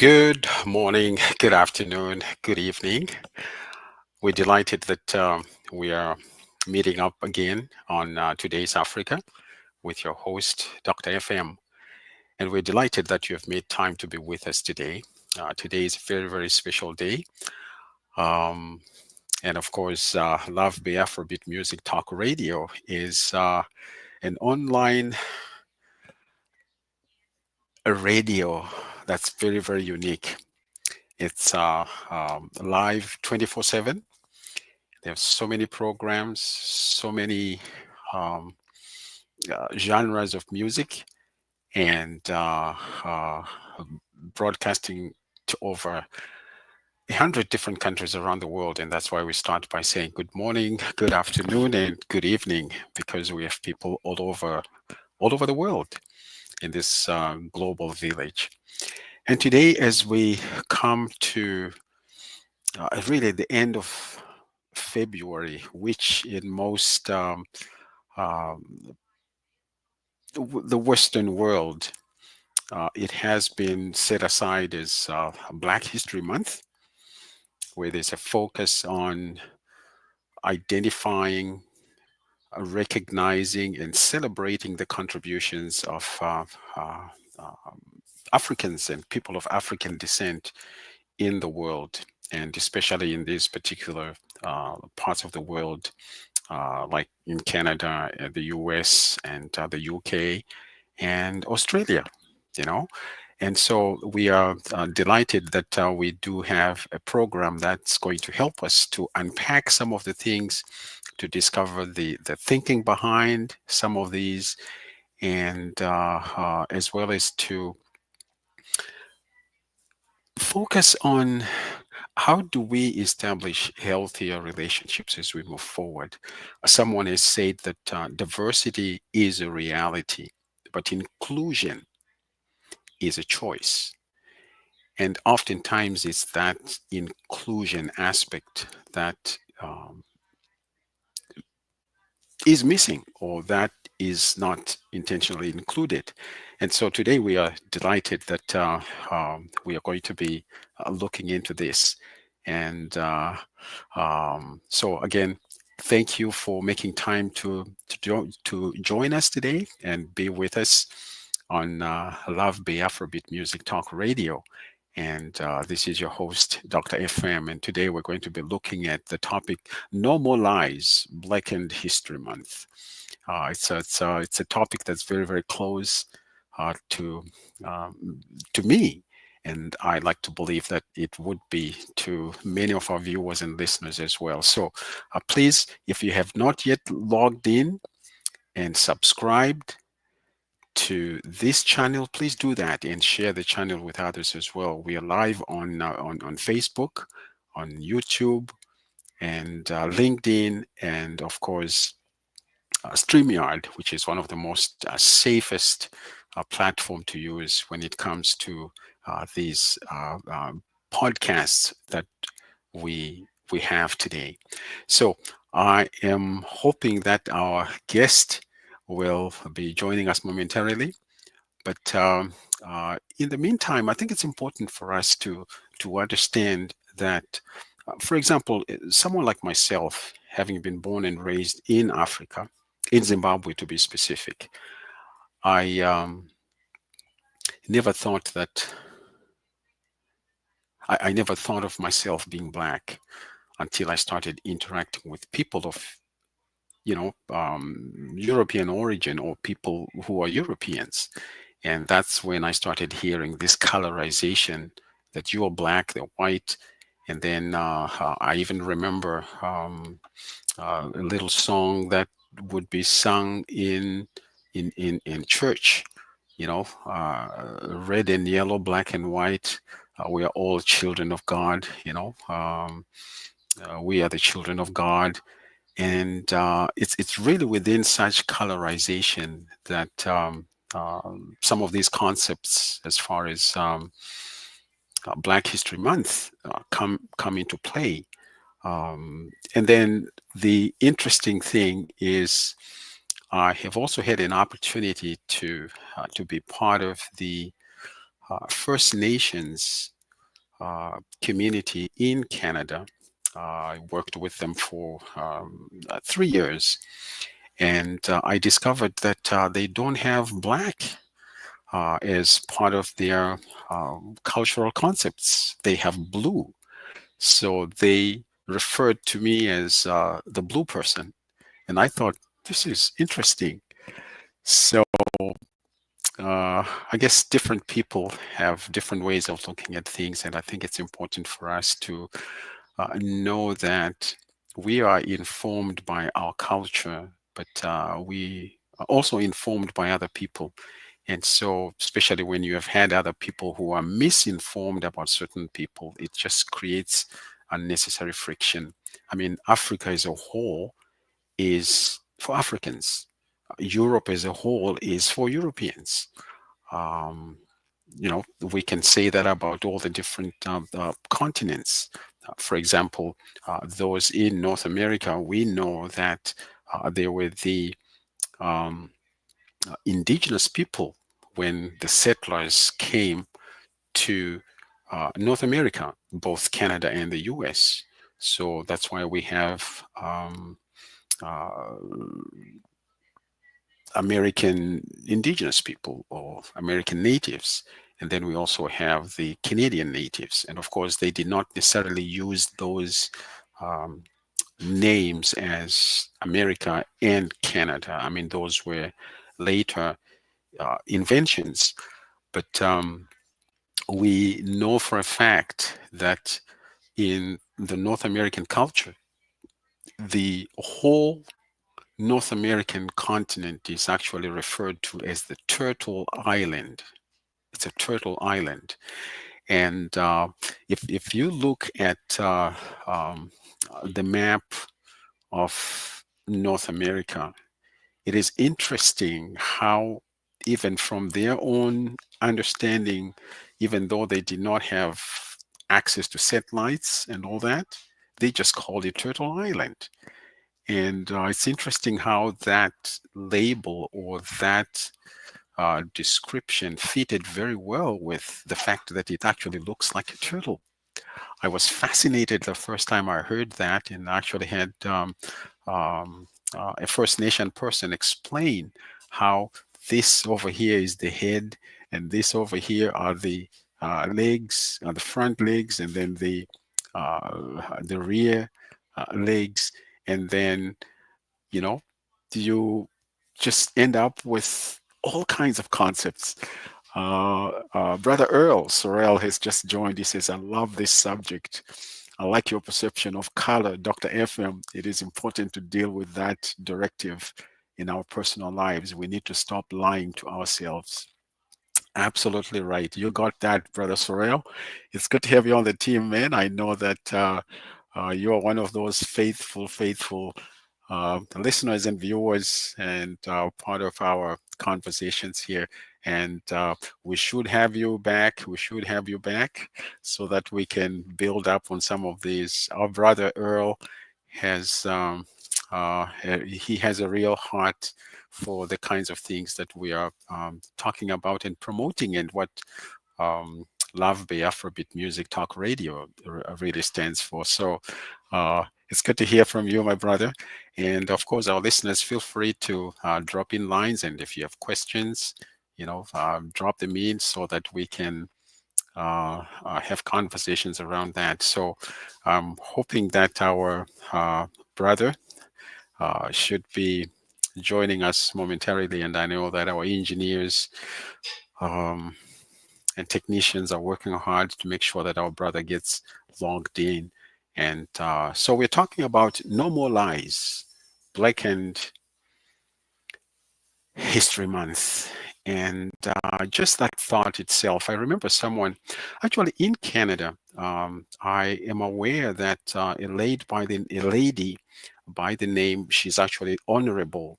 Good morning, good afternoon, good evening. We're delighted that we are meeting up again on Today's Africa with your host, Dr. FM. And we're delighted that you have made time to be with us today. Today is a very, very special day. Um, and of course, Love Be Afrobeat Music Talk Radio is an online radio that's very, very unique. It's live 24/7. There's so many programs, so many um, genres of music, and broadcasting to over 100 different countries around the world. And that's why we start by saying good morning, good afternoon, and good evening, because we have people all over the world in this global village. And today, as we come to really the end of February, which in most um, the Western world, it has been set aside as Black History Month, where there's a focus on identifying, recognizing, and celebrating the contributions of Africans and people of African descent in the world, and especially in these particular parts of the world, like in Canada, the US, and the UK, and Australia, you know. And so we are delighted that we do have a program that's going to help us to unpack some of the things, to discover the thinking behind some of these, and as well as to focus on how do we establish healthier relationships as we move forward. Someone has said that diversity is a reality, but inclusion is a choice. And oftentimes it's that inclusion aspect that is missing, or that is not intentionally included. And so today we are delighted that we are going to be looking into this. And so again, thank you for making time to join us today and be with us on Love Be Afrobeat Music Talk Radio. And this is your host, Dr. FM. And today we're going to be looking at the topic No More Lies, Blackened History Month. It's a topic that's very, very close to me. And I like to believe that it would be to many of our viewers and listeners as well. So please, if you have not yet logged in and subscribed to this channel, please do that and share the channel with others as well. We are live on Facebook, on YouTube, and LinkedIn, and of course StreamYard, which is one of the most safest platform to use when it comes to these podcasts that we have today. So I am hoping that our guest will be joining us momentarily. But in the meantime, I think it's important for us to understand that, for example, someone like myself, having been born and raised in Africa, in Zimbabwe to be specific, I never thought that I never thought of myself being Black until I started interacting with people of European origin, or people who are Europeans. And that's when I started hearing this colorization, that you are Black, they're white. And then I even remember a little song that would be sung in church, red and yellow, black and white. We are all children of God, we are the children of God. And it's really within such colorization that some of these concepts, as far as Black History Month, come into play. And then the interesting thing is, I have also had an opportunity to be part of the First Nations community in Canada. I worked with them for 3 years, and I discovered that they don't have black as part of their cultural concepts. They have blue. So they referred to me as the blue person. And I thought, this is interesting. So I guess different people have different ways of looking at things. And I think it's important for us to know that we are informed by our culture, but we are also informed by other people. And so, especially when you have had other people who are misinformed about certain people, it just creates unnecessary friction. I mean, Africa as a whole is for Africans. Europe as a whole is for Europeans. Um, we can say that about all the different continents. For example, those in North America, we know that they were the um, indigenous people when the settlers came to North America, both Canada and the US. So that's why we have uh, American indigenous people or American natives. And then we also have the Canadian natives. And of course, they did not necessarily use those um, names as America and Canada. I mean, those were later inventions. But we know for a fact that in the North American culture, the whole North American continent is actually referred to as the Turtle Island. It's a turtle island. And if you look at the map of North America, it is interesting how, even from their own understanding, even though they did not have access to satellites and all that, they just called it Turtle Island. And it's interesting how that label or that description fitted very well with the fact that it actually looks like a turtle. I was fascinated the first time I heard that, and actually had a First Nation person explain how this over here is the head, and this over here are the legs, the front legs, and then the rear legs, and then you know, you just end up with all kinds of concepts. Brother Earl Sorrell has just joined. He says, I love this subject. I like your perception of color, Dr. FM. It is important to deal with that directive in our personal lives. We need to stop lying to ourselves. Absolutely right. You got that, Brother Sorrell. It's good to have you on the team, man. I know that you are one of those faithful listeners and viewers, and part of our conversations here. And we should have you back. We should have you back so that we can build up on some of these. Our brother Earl has he has a real heart for the kinds of things that we are talking about and promoting, and what Love Bay Afrobeat Music Talk Radio really stands for. So it's good to hear from you, my brother. And of course, our listeners, feel free to drop in lines. And if you have questions, drop them in so that we can have conversations around that. So I'm hoping that our brother should be joining us momentarily. And I know that our engineers um, and technicians are working hard to make sure that our brother gets logged in. And so we're talking about No More Lies, Blackened History Month. And just that thought itself, I remember someone actually in Canada. I am aware that a lady by the name, she's actually Honorable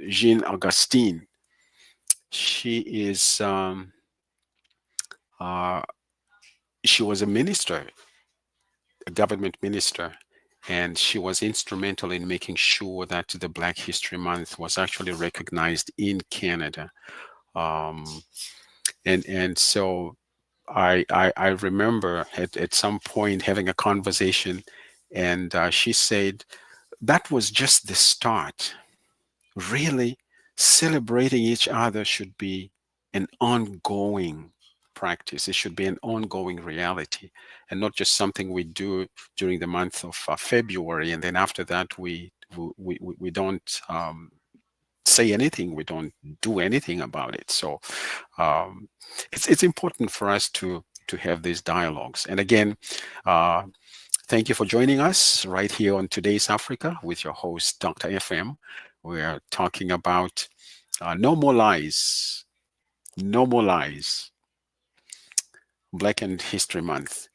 Jean Augustine. She is she was a minister, a government minister, and she was instrumental in making sure that the Black History Month was actually recognized in Canada. Um, And so I remember at some point having a conversation, and she said that was just the start. Really, celebrating each other should be an ongoing practice. It should be an ongoing reality, and not just something we do during the month of February, and then after that we don't say anything, we don't do anything about it. So um, it's important for us to have these dialogues. And again, uh, thank you for joining us right here on Today's Africa with your host, Dr. FM. We are talking about no more lies, no more lies, Blackened History Month.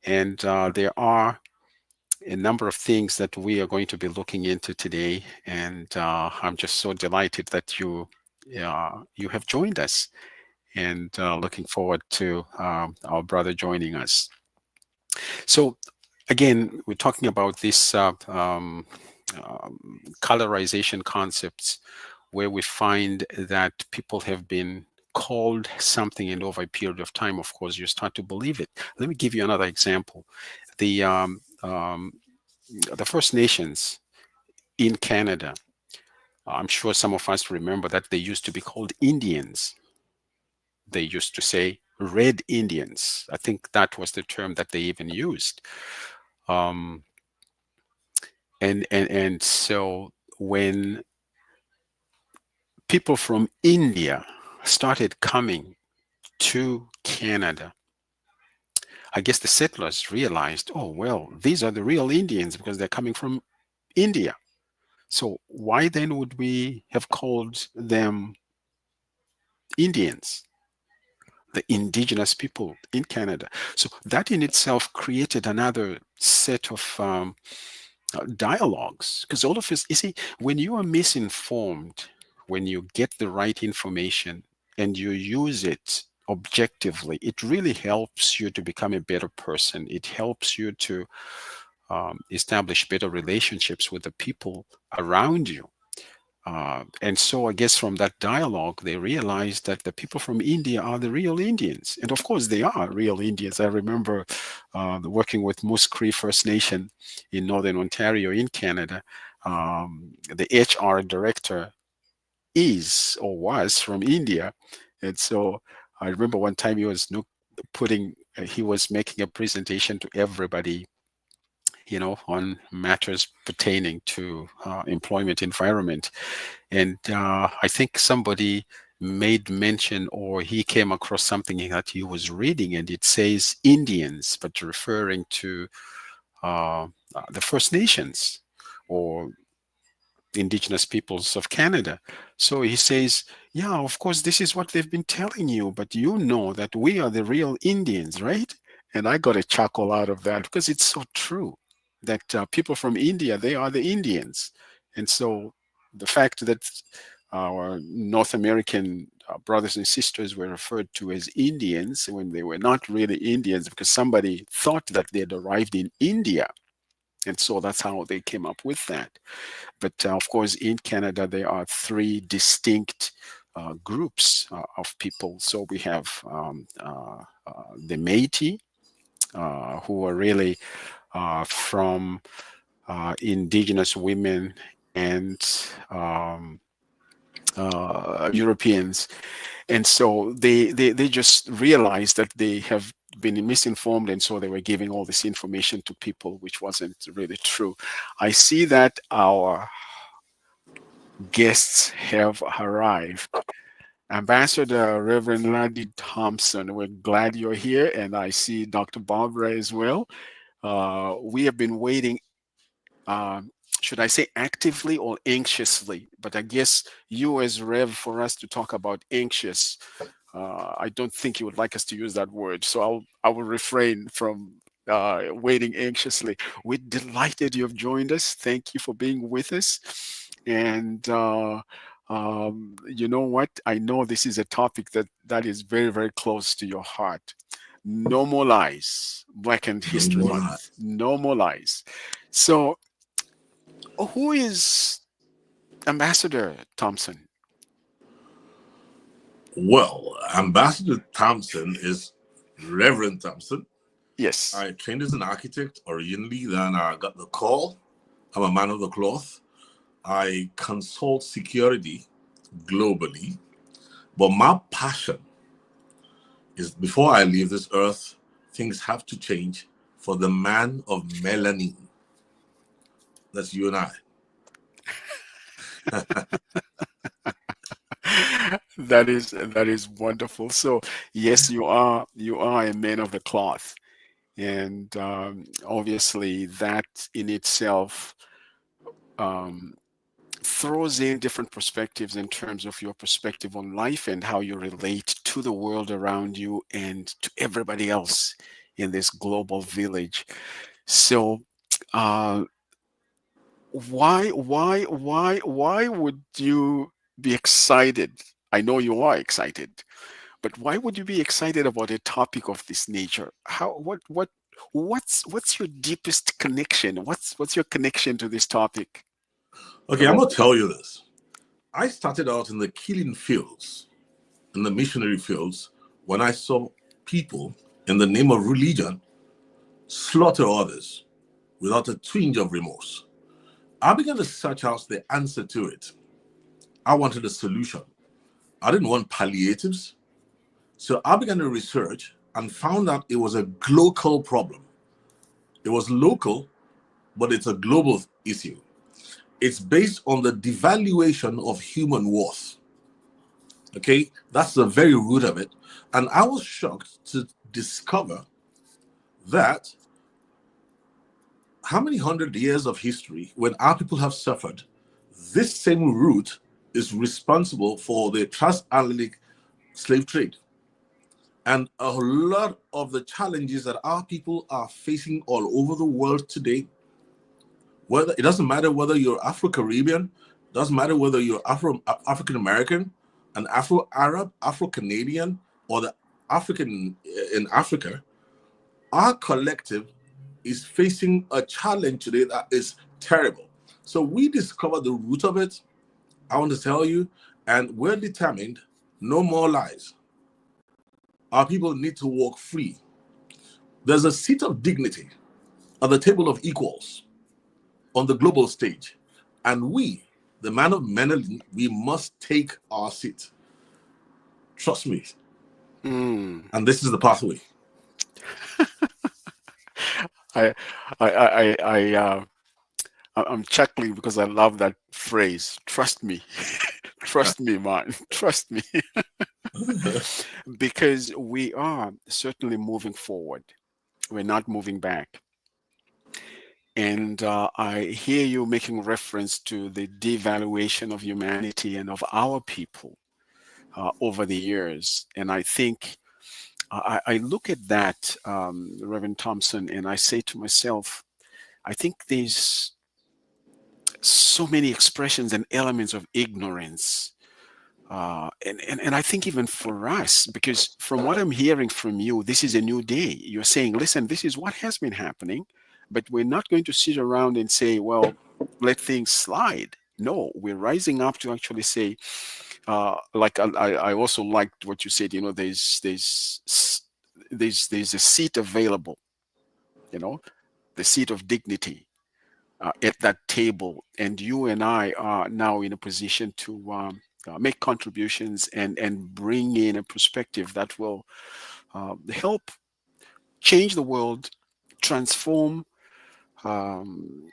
And there are a number of things that we are going to be looking into today. And I'm just so delighted that you have joined us, and looking forward to our brother joining us. So, again, we're talking about this colorization concepts, where we find that people have been called something, and over a period of time, of course, you start to believe it. Let me give you another example. The the First Nations in Canada, I'm sure some of us remember that they used to be called Indians. They used to say Red Indians. I think that was the term that they even used. Um, and so when people from India started coming to Canada, I guess the settlers realized, oh, well, these are the real Indians because they're coming from India. So why then would we have called them Indians, the indigenous people in Canada? So that in itself created another set of dialogues, because all of us, you see, when you are misinformed, when you get the right information and you use it objectively, it really helps you to become a better person. It helps you to establish better relationships with the people around you. And so I guess from that dialogue, they realized that the people from India are the real Indians. And of course, they are real Indians. I remember working with Moose Cree First Nation in Northern Ontario in Canada. The HR director is or was from India. And so I remember one time he was he was making a presentation to everybody, on matters pertaining to employment environment. And I think somebody made mention, or he came across something that he was reading, and it says Indians, but referring to the First Nations or indigenous peoples of Canada. So he says, yeah, of course, this is what they've been telling you, but you know that we are the real Indians, right? And I got a chuckle out of that because it's so true that people from India, they are the Indians. And so the fact that our North American brothers and sisters were referred to as Indians when they were not really Indians because somebody thought that they had arrived in India. And so that's how they came up with that. But of course, in Canada, there are three distinct groups of people. So we have the Métis, who are really from indigenous women and Europeans. And so they just realized that they have been misinformed, and so they were giving all this information to people which wasn't really true. I see that our guests have arrived. Ambassador Reverend Ladi Thompson, we're glad you're here, and I see Dr. Barbara as well. We have been waiting, um, should I say actively or anxiously? But I guess you as Rev, for us to talk about anxious, I don't think you would like us to use that word. So I will refrain from waiting anxiously. We're delighted you have joined us. Thank you for being with us. And you know what? I know this is a topic that is very, very close to your heart. No more lies. Blackened No History more lie. Month. No more lies. So, who is Ambassador Thompson? Well, Ambassador Thompson is Reverend Thompson. Yes. I trained as an architect originally, then I got the call. I'm a man of the cloth. I consult security globally, but my passion is before I leave this earth, things have to change for the man of melanin. That's you and I. That is wonderful. So yes, you are a man of the cloth, and obviously that in itself um, throws in different perspectives in terms of your perspective on life and how you relate to the world around you and to everybody else in this global village. So, uh, why would you be excited? I know you are excited, but why would you be excited about a topic of this nature? What's your deepest connection? What's your connection to this topic? Okay, I'm About going to tell you this. I started out in the killing fields, in the missionary fields, when I saw people in the name of religion slaughter others without a twinge of remorse. I began to search out the answer to it. I wanted a solution. I didn't want palliatives. So I began to research and found out it was a global problem. It was local, but it's a global issue. It's based on the devaluation of human worth. Okay, that's the very root of it. And I was shocked to discover that how many hundred years of history, when our people have suffered, this same root is responsible for the transatlantic slave trade. And a lot of the challenges that our people are facing all over the world today, whether it doesn't matter whether you're Afro-Caribbean, doesn't matter whether you're African American, an Afro-Arab, Afro-Canadian, or the African in Africa, our collective is facing a challenge today that is terrible. So we discovered the root of it. I want to tell you, and we're determined no more lies. Our people need to walk free. There's a seat of dignity at the table of equals on the global stage. And we, the man of Menelin, we must take our seat. Trust me. Mm. And this is the pathway. I I'm chuckling because I love that phrase. Trust me. Trust me, man. Trust me. Because we are certainly moving forward. We're not moving back. And I hear you making reference to the devaluation of humanity and of our people over the years. And I think I look at that, Reverend Thompson, and I say to myself, I think there's so many expressions and elements of ignorance. And I think even for us, because from what I'm hearing from you, this is a new day. You're saying, listen, this is what has been happening, but we're not going to sit around and say, well, let things slide. No, we're rising up to actually say, like I also liked what you said. There's a seat available. You know, the seat of dignity at that table, and you and I are now in a position to make contributions and bring in a perspective that will help change the world, transform um,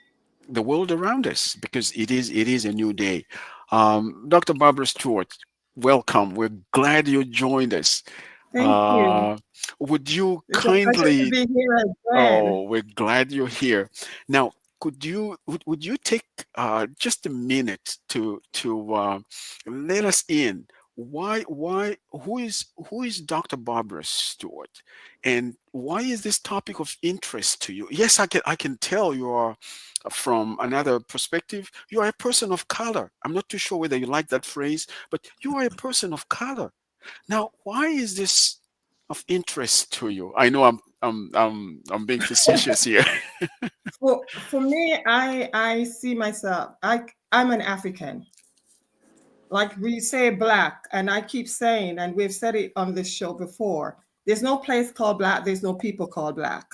the world around us, because it is a new day. Dr. Barbara Stewart, welcome. We're glad you joined us. Thank you. Uh, would you It's a pleasure to kindly be here again. Oh, we're glad you're here. Now, would you take just a minute to let us in? Why who is Dr. Barbara Stewart, and why is this topic of interest to you? Yes, I can tell you are from another perspective. You are a person of color. I'm not too sure whether you like that phrase, but you are a person of color. Now, why is this of interest to you? I know I'm being facetious here. For me, I see myself. I'm an African, like we say black, and I keep saying, and we've said it on this show before, there's no place called black, there's no people called black.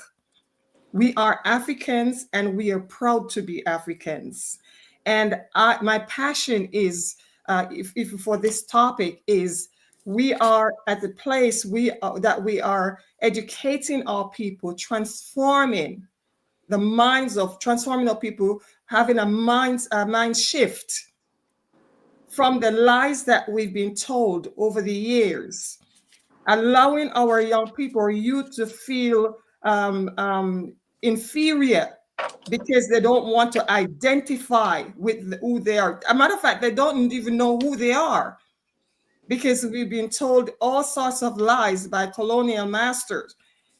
We are Africans and we are proud to be Africans. And my passion is, if for this topic is, we are at the place that we are educating our people, transforming our people, having a mind shift from the lies that we've been told over the years, allowing our young people or youth to feel inferior because they don't want to identify with who they are. A matter of fact, they don't even know who they are because we've been told all sorts of lies by colonial masters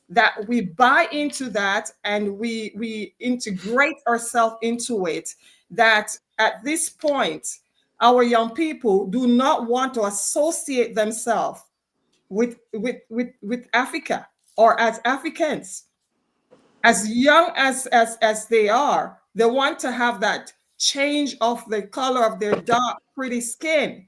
that we buy into that and we integrate ourselves into it, that at this point our young people do not want to associate themselves with Africa or as Africans. As young as they are, they want to have that change of the color of their dark, pretty skin.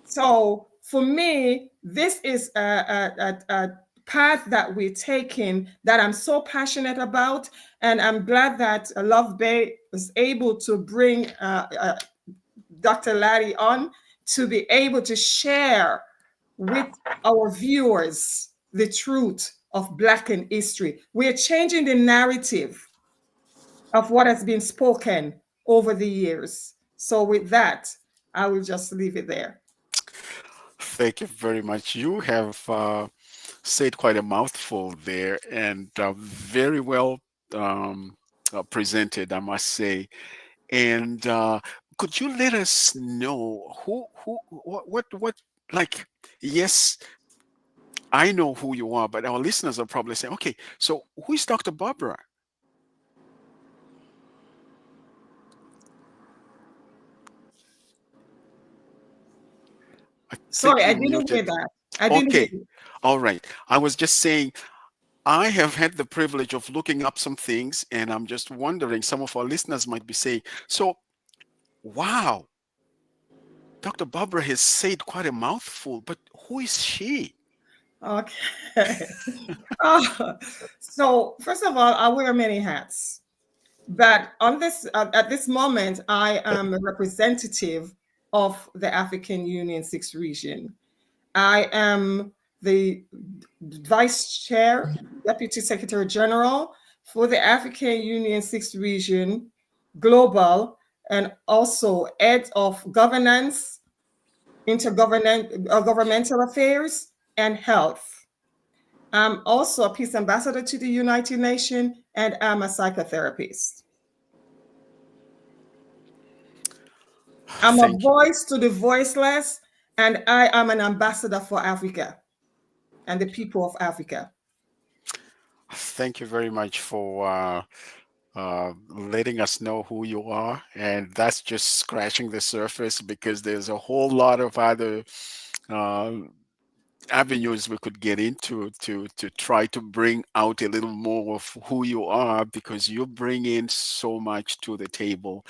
So for me, this is a path that we're taking that I'm so passionate about, and I'm glad that Love Bay was able to bring Dr. Ladi on to be able to share with our viewers the truth of Blackened history. We are changing the narrative of what has been spoken over the years. So with that, I will just leave it there. Thank you very much. You have said quite a mouthful there, and very well presented, I must say. And could you let us know what, like, yes, I know who you are, but our listeners are probably saying, okay, so who is Dr. Barbara? I Sorry, think I you're didn't hear muted. that. I didn't hear Okay, you. all right. I was just saying, I have had the privilege of looking up some things, and I'm just wondering, some of our listeners might be saying, so, wow, Dr. Barbara has said quite a mouthful, but who is she? Okay. So first of all, I wear many hats. But on this at this moment, I am a representative of the African Union Sixth Region. I am the Vice Chair, Deputy Secretary General for the African Union Sixth Region Global, and also Head of Governance, Governmental Affairs, and Health. I'm also a Peace Ambassador to the United Nations, and I'm a psychotherapist. I'm a Thank you. voice to the voiceless, and I am an ambassador for Africa and the people of Africa. Thank you very much for letting us know who you are. And that's just scratching the surface because there's a whole lot of other uh, avenues we could get into to try to bring out a little more of who you are, because you bring in so much to the table.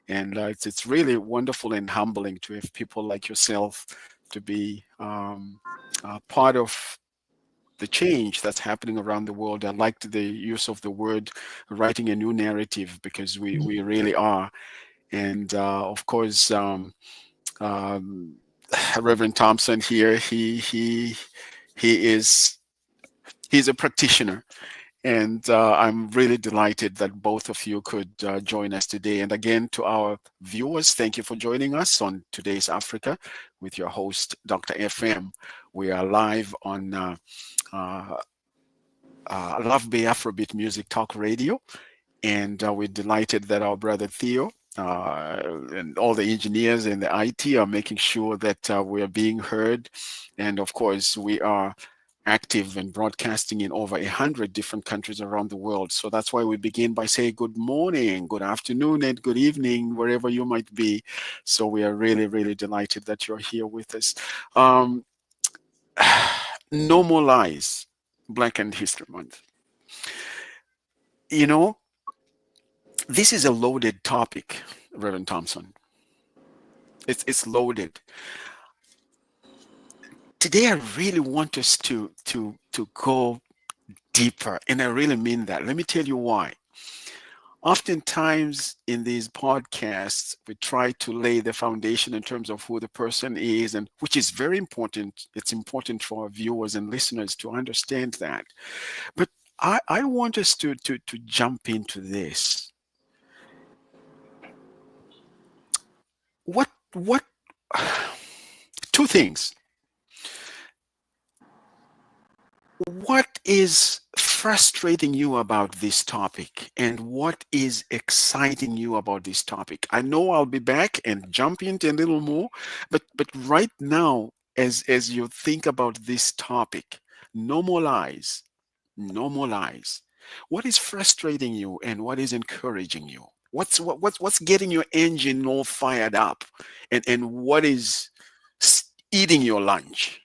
And it's really wonderful and humbling to have people like yourself to be part of the change that's happening around the world. I liked the use of the word writing a new narrative, because we really are. And of course, um, Reverend Thompson here, he is he's a practitioner. And I'm really delighted that both of you could join us today. And again, to our viewers, thank you for joining us on Today's Africa with your host, Dr. FM. We are live on uh, Love Bay Afrobeat Music Talk Radio. And we're delighted that our brother Theo and all the engineers and the IT are making sure that we are being heard. And of course, we are active and broadcasting in over 100 different countries around the world. So that's why we begin by saying good morning, good afternoon, and good evening, wherever you might be. So we are really, really delighted that you're here with us. No more lies, Blackened History Month. You know, this is a loaded topic, Reverend Thompson. It's loaded. Today, I really want us to go deeper, and I really mean that. Let me tell you why. Oftentimes in these podcasts, we try to lay the foundation in terms of who the person is, and which is very important. It's important for our viewers and listeners to understand that. But I want us to jump into this. What two things. What is frustrating you about this topic, and what is exciting you about this topic? I know I'll be back and jump into a little more, but right now, as you think about this topic, no more lies, no more lies. What is frustrating you, and what is encouraging you? What's getting your engine all fired up, and what is eating your lunch?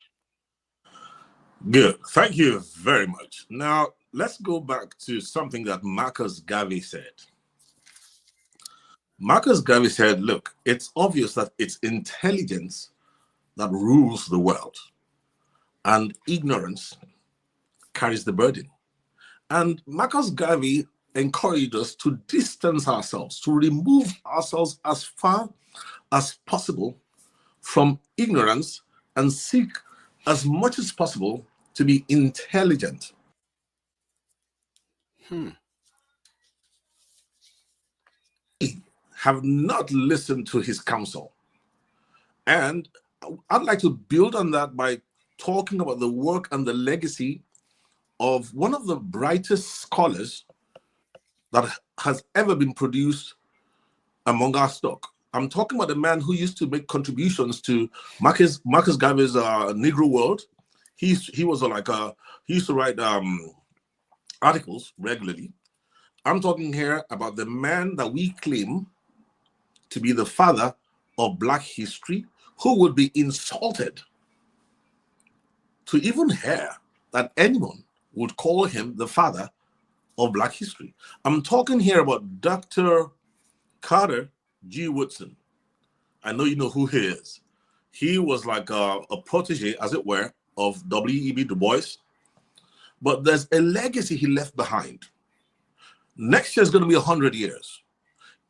Good. Thank you very much. Now, let's go back to something that Marcus Garvey said. Marcus Garvey said, look, it's obvious that it's intelligence that rules the world, and ignorance carries the burden. And Marcus Garvey encouraged us to distance ourselves, to remove ourselves as far as possible from ignorance and seek as much as possible to be intelligent. Have not listened to his counsel. And I'd like to build on that by talking about the work and the legacy of one of the brightest scholars that has ever been produced among our stock. I'm talking about the man who used to make contributions to Marcus Garvey's Negro World. He used to write articles regularly. I'm talking here about the man that we claim to be the father of Black history, who would be insulted to even hear that anyone would call him the father of Black history. I'm talking here about Dr. Carter G. Woodson. I know you know who he is. He was like a protege, as it were, of W.E.B. Du Bois. But there's a legacy he left behind. Next year is going to be 100 years.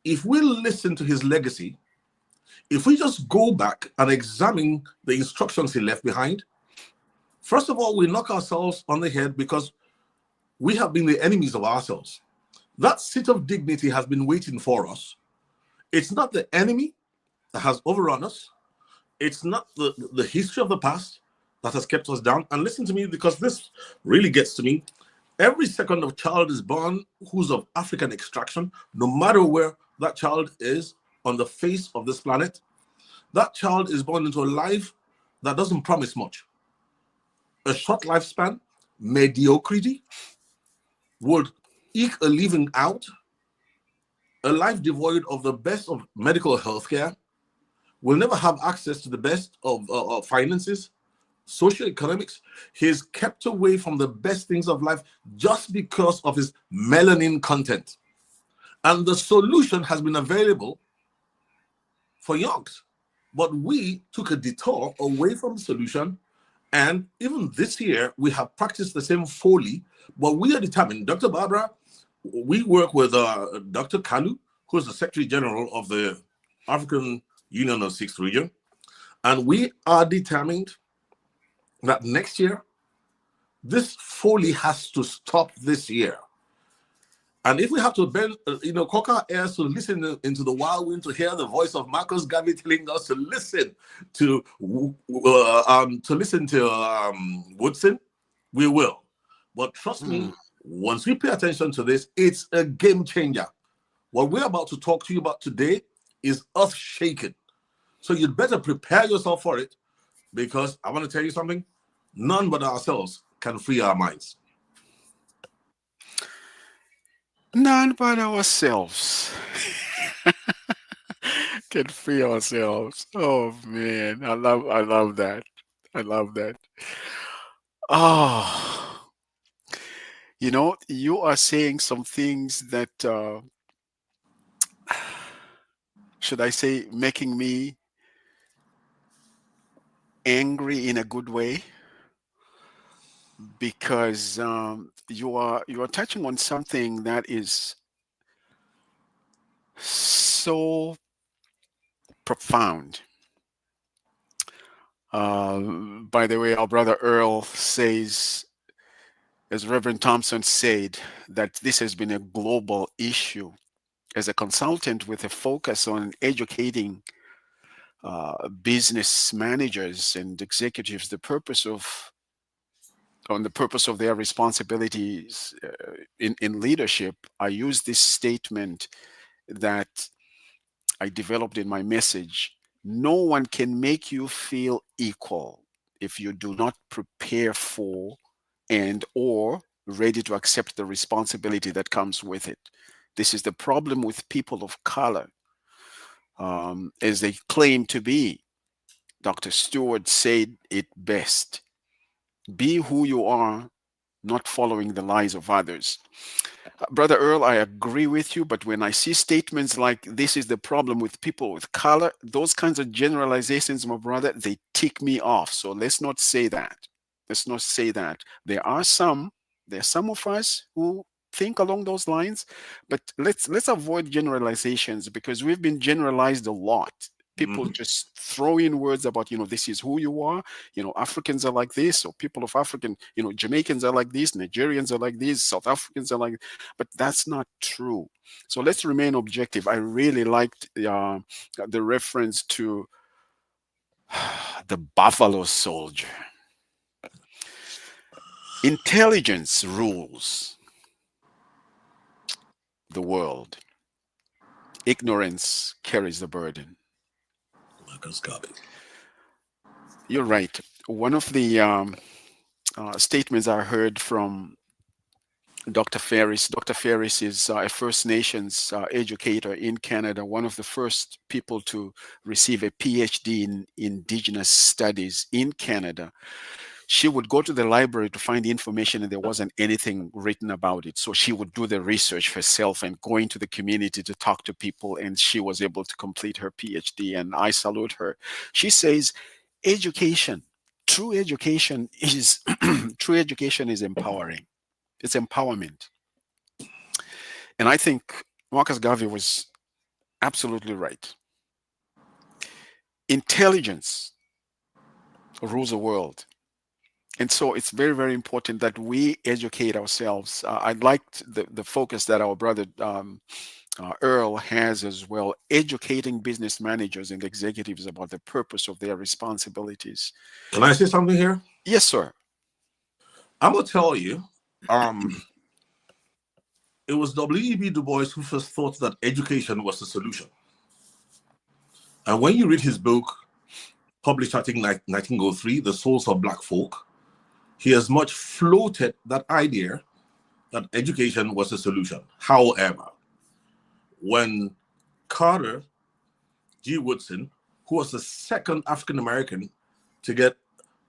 If we listen to his legacy, if we just go back and examine the instructions he left behind, first of all, we knock ourselves on the head because we have been the enemies of ourselves. That seat of dignity has been waiting for us. It's not the enemy that has overrun us. It's not the history of the past that has kept us down. And listen to me, because this really gets to me. Every second a child is born who's of African extraction, no matter where that child is on the face of this planet, that child is born into a life that doesn't promise much. A short lifespan, mediocrity, would eke a living out, a life devoid of the best of medical health care, will never have access to the best of finances, socioeconomics. He's kept away from the best things of life just because of his melanin content. And the solution has been available for yonks. But we took a detour away from the solution. And even this year, we have practiced the same folly, but we are determined. Dr. Barbara, we work with Dr. Kalu, who is the Secretary General of the African Union of Sixth Region. And we are determined that next year, this folly has to stop this year. And if we have to bend, cock our ears to listen into the wild wind, to hear the voice of Marcus Garvey telling us to listen to Woodson, we will. But trust me, once we pay attention to this, it's a game changer. What we're about to talk to you about today is earth-shaking. So you'd better prepare yourself for it, because I want to tell you something, none but ourselves can free our minds. None but ourselves can free ourselves. Oh man, I love that. I love that. Oh, you are saying some things that should I say, making me angry in a good way, because you are touching on something that is so profound. By the way, our brother Earl says, as Reverend Thompson said, that this has been a global issue. As a consultant with a focus on educating business managers and executives, the purpose of their responsibilities in leadership, I use this statement that I developed in my message. No one can make you feel equal if you do not prepare for and or ready to accept the responsibility that comes with it. This is the problem with people of color, as they claim to be. Dr. Stewart said it best: be who you are, not following the lies of others. Brother Earl, I agree with you, but when I see statements like this is the problem with people with color, those kinds of generalizations, my brother, they tick me off. So let's not say that. Let's not say that. There are some of us who think along those lines, but let's avoid generalizations, because we've been generalized a lot. People just throw in words about, this is who you are. Africans are like this, or people of African, Jamaicans are like this, Nigerians are like this, South Africans are like, but that's not true. So let's remain objective. I really liked the reference to the buffalo soldier. Intelligence rules the world. Ignorance carries the burden. You're right. One of the statements I heard from Dr. Ferris. Dr. Ferris is a First Nations educator in Canada, one of the first people to receive a PhD in Indigenous studies in Canada. She would go to the library to find information, and there wasn't anything written about it. So she would do the research herself and go into the community to talk to people, and she was able to complete her PhD, and I salute her. She says, education, true education is true education is empowering. It's empowerment. And I think Marcus Garvey was absolutely right. Intelligence rules the world. And so it's very, very important that we educate ourselves. I liked the focus that our brother Earl has as well, educating business managers and executives about the purpose of their responsibilities. Can I say something here? Yes, sir. I'm going to tell you, it was W.E.B. Du Bois who first thought that education was the solution. And when you read his book, published I think 1903, The Souls of Black Folk, he has much floated that idea that education was the solution. However, when Carter G. Woodson, who was the second African-American to get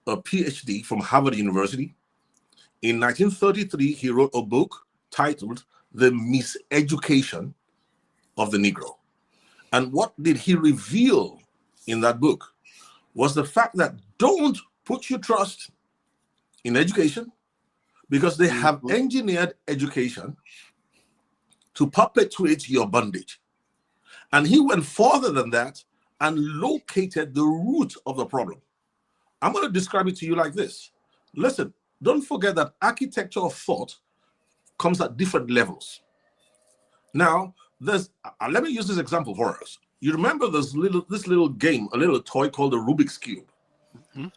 a PhD from Harvard University, in 1933, he wrote a book titled The Miseducation of the Negro. And what did he reveal in that book was the fact that don't put your trust in education, because they have engineered education to perpetuate your bondage. And he went further than that and located the root of the problem. I'm going to describe it to you like this. Listen, don't forget that architecture of thought comes at different levels. Now, let me use this example for us. You remember this little game, a little toy called the Rubik's Cube? Mm-hmm.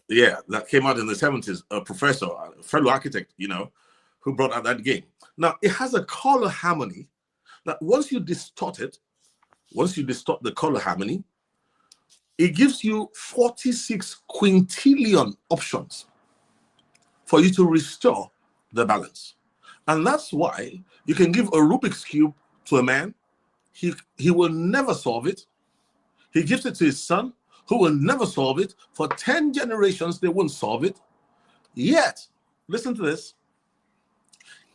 Yeah, that came out in the 70s. A professor, a fellow architect, who brought out that game. Now, it has a color harmony that once you distort the color harmony, it gives you 46 quintillion options for you to restore the balance. And that's why you can give a Rubik's Cube to a man, he will never solve it. He gives it to his son, who will never solve it. For 10 generations, they won't solve it. Yet, listen to this.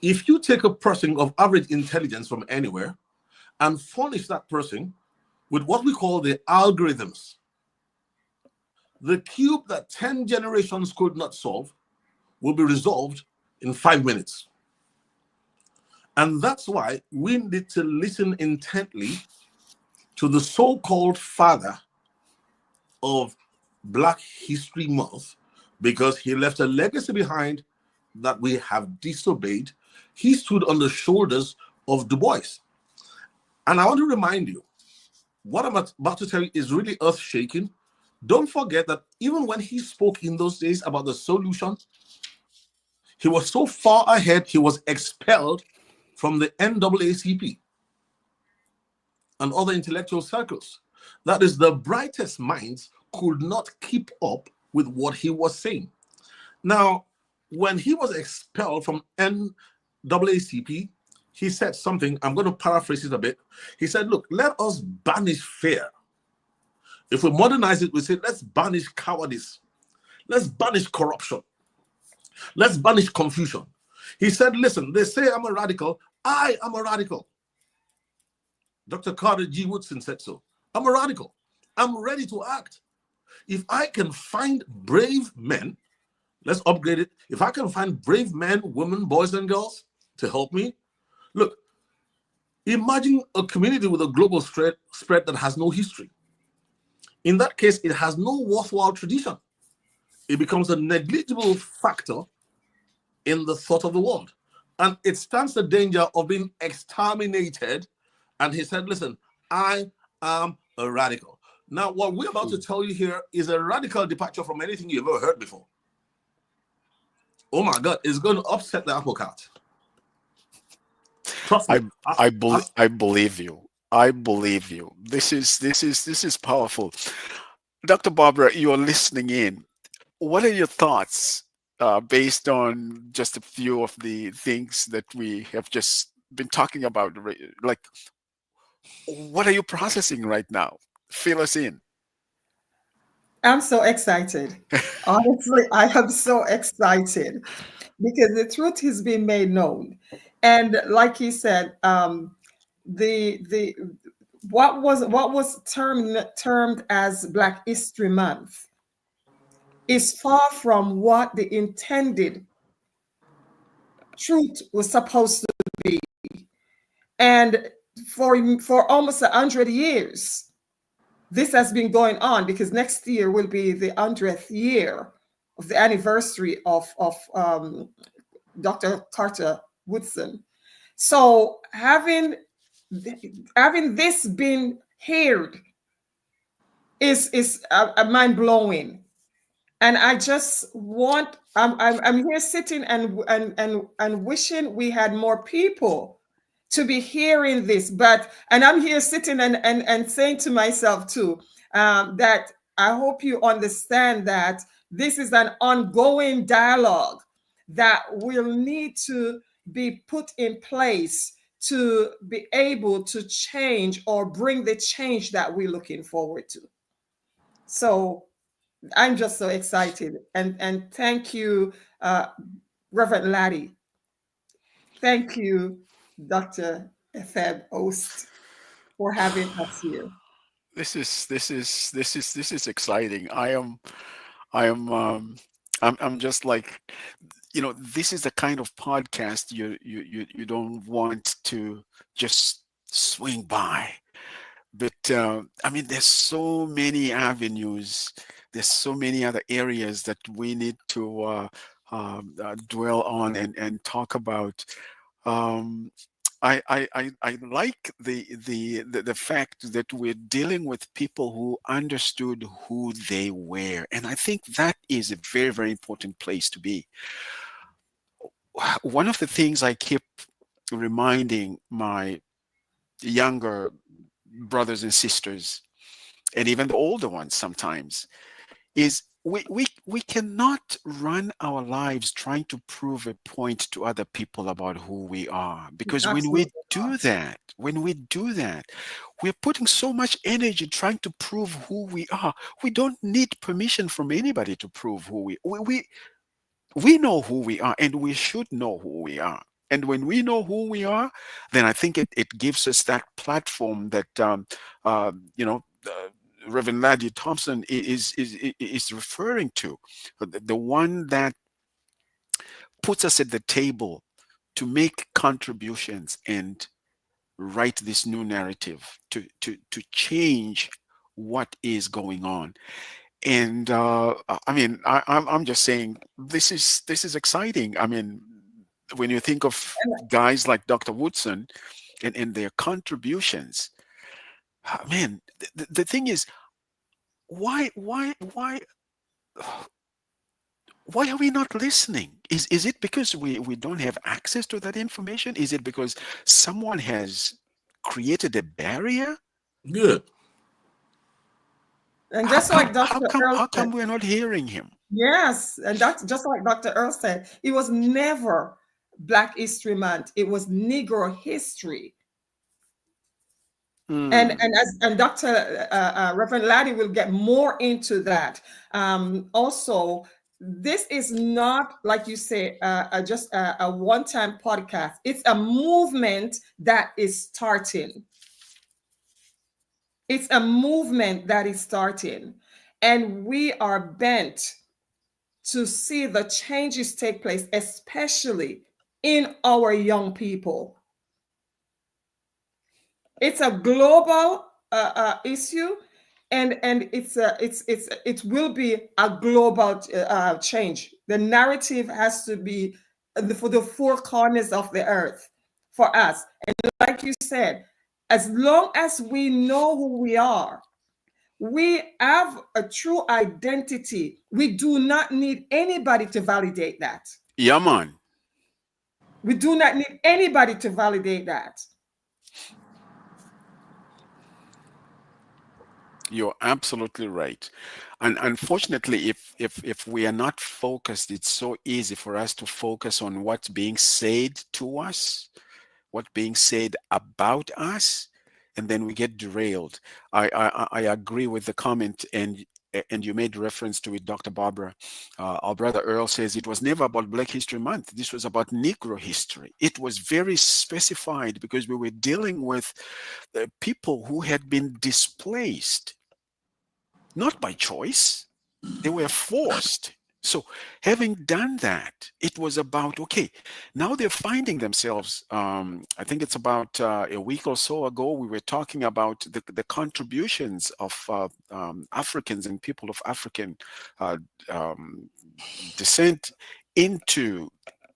If you take a person of average intelligence from anywhere and furnish that person with what we call the algorithms, The cube that 10 generations could not solve will be resolved in 5 minutes. And that's why we need to listen intently to the so-called father of Black History Month, because he left a legacy behind that we have disobeyed. He stood on the shoulders of Du Bois. And I want to remind you, what I'm about to tell you is really earth-shaking. Don't forget that even when he spoke in those days about the solution, he was so far ahead, he was expelled from the NAACP and other intellectual circles. That is, the brightest minds could not keep up with what he was saying. Now, when he was expelled from NAACP, he said something, I'm going to paraphrase it a bit. He said, look, let us banish fear. If we modernize it, we say, let's banish cowardice. Let's banish corruption. Let's banish confusion. He said, listen, they say I'm a radical. I am a radical. Dr. Carter G. Woodson said so. I'm a radical. I'm ready to act. If I can find brave men, let's upgrade it. If I can find brave men, women, boys, and girls to help me, look, imagine a community with a global spread that has no history. In that case, it has no worthwhile tradition. It becomes a negligible factor in the thought of the world. And it stands the danger of being exterminated. And he said, listen, I am a radical. Now, what we're about to tell you here is a radical departure from anything you've ever heard before. Oh my God, it's going to upset the apple cart. Trust me. I believe you. I believe you. This is powerful. Dr. Barbara, you are listening in. What are your thoughts based on just a few of the things that we have just been talking about? Like, what are you processing right now? Fill us in. I'm so excited. Honestly, I am so excited because the truth has been made known. And like he said, the what was termed as Black History Month is far from what the intended truth was supposed to be. And for almost 100 years, this has been going on, because next year will be the 100th year of the anniversary of Dr. Carter Woodson. So having this been heard is mind blowing, and I just want I'm here sitting and wishing we had more people to be hearing this, and I'm here sitting and saying to myself too, that I hope you understand that this is an ongoing dialogue that will need to be put in place to be able to change or bring the change that we're looking forward to. So I'm just so excited, and thank you, Reverend Ladi. Thank you, Dr. Efeb Ost, for having us here. This is exciting. I'm just like, this is the kind of podcast you don't want to just swing by. But I mean, there's so many avenues. There's so many other areas that we need to dwell on and talk about. I like the fact that we're dealing with people who understood who they were, and I think that is a very, very important place to be. One of the things I keep reminding my younger brothers and sisters, and even the older ones sometimes, is we cannot run our lives trying to prove a point to other people about who we are, because when we do that, we're putting so much energy trying to prove who we are. We don't need permission from anybody to prove who we know who we are, and we should know who we are. And when we know who we are, then I think it gives us that platform that Reverend Ladi Thompson is referring to, the one that puts us at the table to make contributions and write this new narrative to change what is going on. And I mean, I'm just saying this is exciting. I mean, when you think of guys like Dr. Woodson and their contributions, man, the thing is, why why are we not listening? Is it because we don't have access to that information? Is it because someone has created a barrier? Good. And just like Dr. Earl How said, come we're not hearing him? yes, and that's just like Dr. Earl said, it was never Black History Month. It was Negro history. And Hmm. Dr. Reverend Laddie will get more into that. Also, this is not, like you say, just a one-time podcast. It's a movement that is starting. It's a movement that is starting, and we are bent to see the changes take place, especially in our young people. It's a global issue, and it will be a global change. The narrative has to be for the four corners of the earth for us. And like you said, as long as we know who we have a true identity. We do not need anybody to validate that. Yeah, man. We do not need anybody to validate that. You're absolutely right. And unfortunately, if we are not focused, it's so easy for us to focus on what's being said to us, what's being said about us, and then we get derailed. I agree with the comment, and you made reference to it, Dr. Barbara. Our brother Earl says it was never about Black History Month. This was about Negro history. It was very specified because we were dealing with people who had been displaced, not by choice. They were forced. So, having done that, it was about, okay, now they're finding themselves. I think it's about a week or so ago, we were talking about the contributions of Africans and people of African uh, um, descent into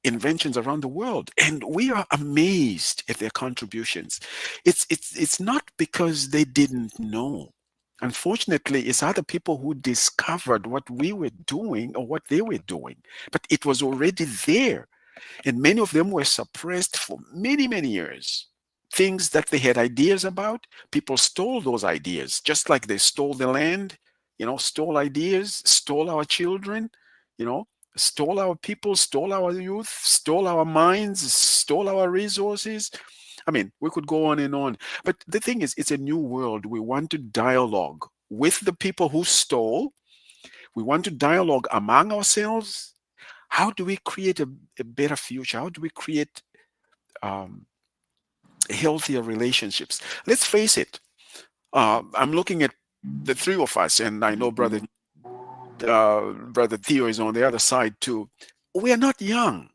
inventions around the world, and we are amazed at their contributions. It's not because they didn't know. Unfortunately, it's other people who discovered what we were doing or what they were doing, but it was already there. And many of them were suppressed for many, many years. Things that they had ideas about, people stole those ideas, just like they stole the land, stole ideas, stole our children, you know, stole our people, stole our youth, stole our minds, stole our resources. I mean, we could go on and on. But the thing is, it's a new world. We want to dialogue with the people who stole. We want to dialogue among ourselves. How do we create a better future? How do we create um, healthier relationships? Let's face it. I'm looking at the three of us, and I know brother Theo is on the other side too. We are not young.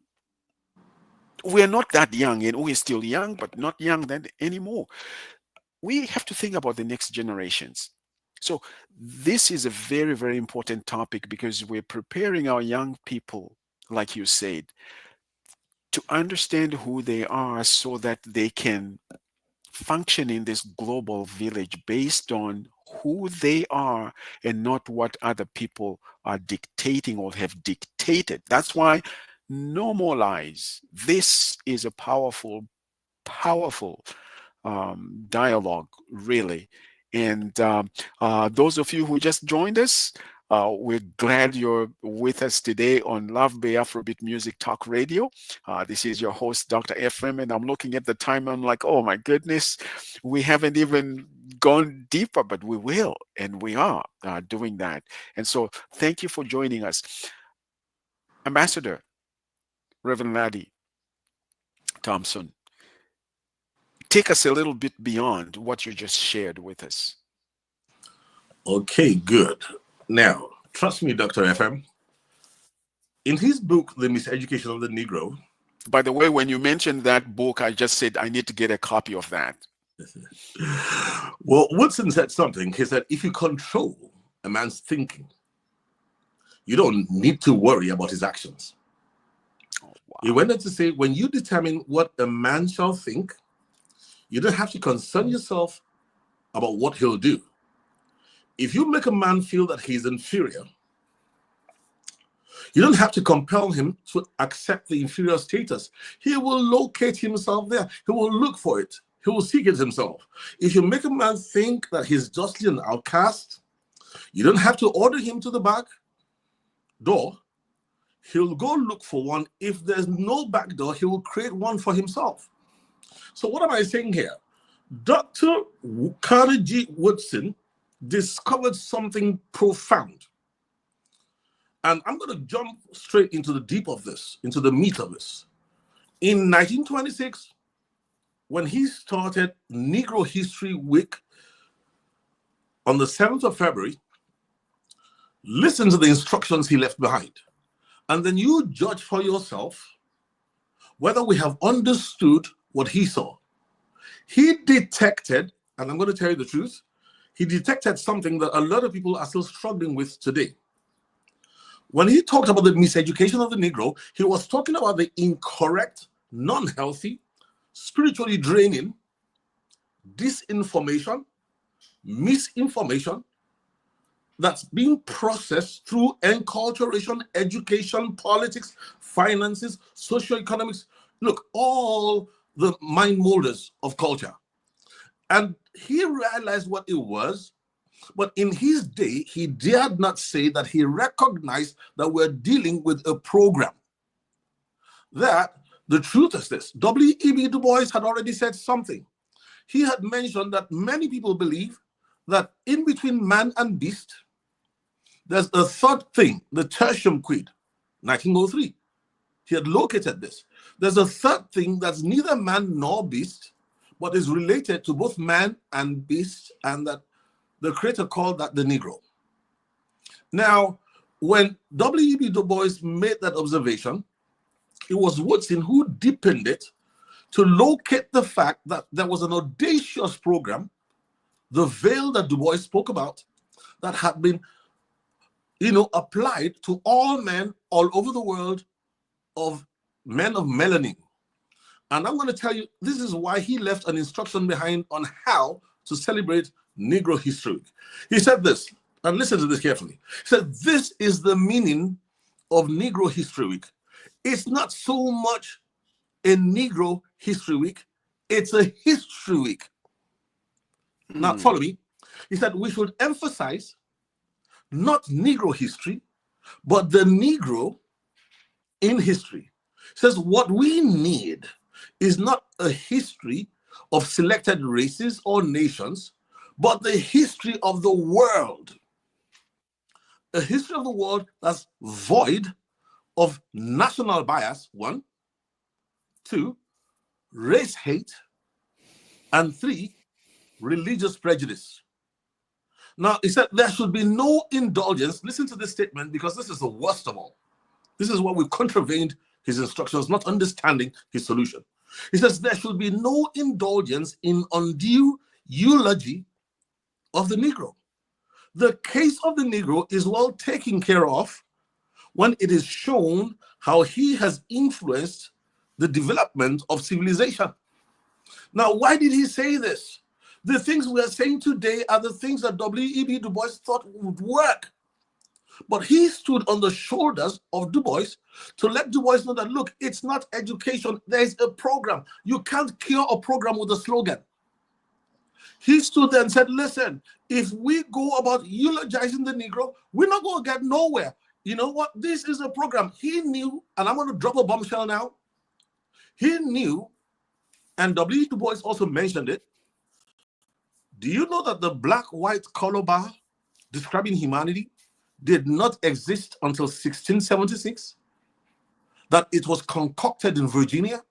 We are not that young, and we're still young, but not young then anymore. We have to think about the next generations. So this is a very, very important topic because we're preparing our young people, like you said, to understand who they are so that they can function in this global village based on who they are and not what other people are dictating or have dictated. That's why no more lies. This is a powerful, powerful dialogue, really. And those of you who just joined us, we're glad you're with us today on Love Bay Afrobeat Music Talk Radio. This is your host, Dr. FM, and I'm looking at the time. I'm like, oh my goodness, we haven't even gone deeper, but we will, and we are doing that. And so, thank you for joining us, Ambassador Reverend Ladi Thompson. Take us a little bit beyond what you just shared with us. Okay, good. Now, trust me, Dr. FM, in his book, The Miseducation of the Negro. By the way, when you mentioned that book, I just said I need to get a copy of that. Well, Woodson said something. He said, if you control a man's thinking, you don't need to worry about his actions. Oh, wow. He went on to say, when you determine what a man shall think, you don't have to concern yourself about what he'll do. If you make a man feel that he's inferior, you don't have to compel him to accept the inferior status. He will locate himself there. He will look for it. He will seek it himself. If you make a man think that he's justly an outcast, you don't have to order him to the back door. He'll go look for one. If there's no back door, he will create one for himself. So what am I saying here? Dr. Carter G. Woodson discovered something profound. And I'm going to jump straight into the deep of this, into the meat of this. In 1926, when he started Negro History Week on the 7th of February, listen to the instructions he left behind. And then you judge for yourself whether we have understood what he saw. He detected, and I'm going to tell you the truth, he detected something that a lot of people are still struggling with today. When he talked about the miseducation of the Negro, he was talking about the incorrect, non-healthy, spiritually draining disinformation, misinformation that's being processed through enculturation, education, politics, finances, socioeconomics. Look, all the mind molders of culture. And he realized what it was, but in his day, he dared not say that he recognized that we're dealing with a program. That the truth is this. W.E.B. Du Bois had already said something. He had mentioned that many people believe that in between man and beast, there's a third thing, the tertium quid, 1903. He had located this. There's a third thing that's neither man nor beast, but is related to both man and beast, and that the creator called that the Negro. Now, when W.E.B. Du Bois made that observation, it was Woodson who deepened it to locate the fact that there was an audacious program, the veil that Du Bois spoke about, that had been, applied to all men all over the world of men of melanin. And I'm going to tell you, this is why he left an instruction behind on how to celebrate Negro History Week. He said this, and listen to this carefully. He said, this is the meaning of Negro History Week. It's not so much a Negro History Week, it's a History Week. Now, follow me. He said, we should emphasize not Negro history, but the Negro in history. He says, what we need is not a history of selected races or nations, but the history of the world. A history of the world that's void of national bias, 1, 2, race hate, and 3, religious prejudice. Now, he said there should be no indulgence. Listen to this statement, because this is the worst of all. This is why we contravened his instructions, not understanding his solution. He says there should be no indulgence in undue eulogy of the Negro. The case of the Negro is well taken care of when it is shown how he has influenced the development of civilization. Now, why did he say this? The things we are saying today are the things that W.E.B. Du Bois thought would work. But he stood on the shoulders of Du Bois to let Du Bois know that, look, it's not education, there's a program. You can't cure a program with a slogan. He stood there and said, listen, if we go about eulogizing the Negro, we're not going to get nowhere. You know what? This is a program. He knew, and I'm going to drop a bombshell now. He knew, and W. Du Bois also mentioned it. Do you know that the black-white color bar describing humanity did not exist until 1676? That it was concocted in Virginia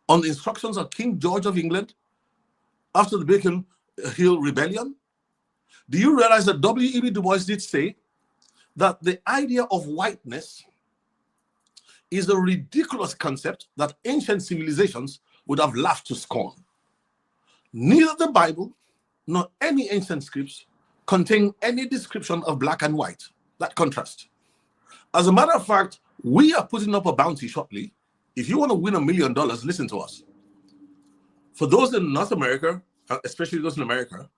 on the instructions of King George of England after the Beacon Hill Rebellion? Do you realize that W.E.B. Du Bois did say that the idea of whiteness is a ridiculous concept that ancient civilizations would have laughed to scorn? Neither the Bible nor any ancient scripts contain any description of black and white, that contrast. As a matter of fact, we are putting up a bounty shortly. If you want to win $1 million, listen to us. For those in North America, especially those in America,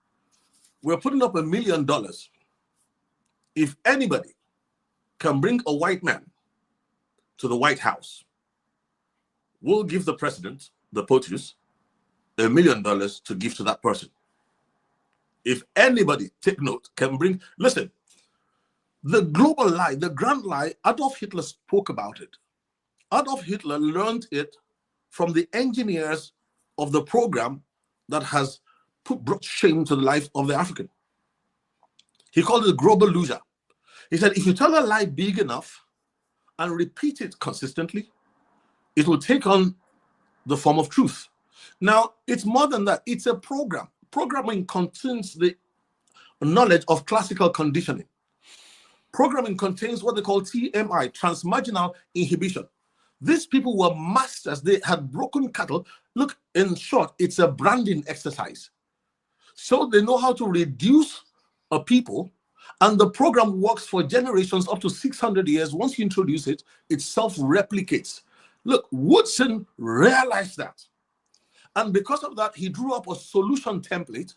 we're putting up $1 million. If anybody can bring a white man to the White House, we'll give the president, the POTUS, $1 million to give to that person. If anybody, take note, can bring, listen, the global lie, the grand lie, Adolf Hitler spoke about it. Adolf Hitler learned it from the engineers of the program that has brought shame to the life of the African. He called it global loser. He said, if you tell a lie big enough and repeat it consistently, it will take on the form of truth. Now, it's more than that. It's a program. Programming contains the knowledge of classical conditioning. Programming contains what they call TMI, transmarginal inhibition. These people were masters. They had broken cattle. Look, in short, it's a branding exercise. So they know how to reduce a people, and the program works for generations up to 600 years. Once you introduce it, it self-replicates. Look, Woodson realized that. And because of that, he drew up a solution template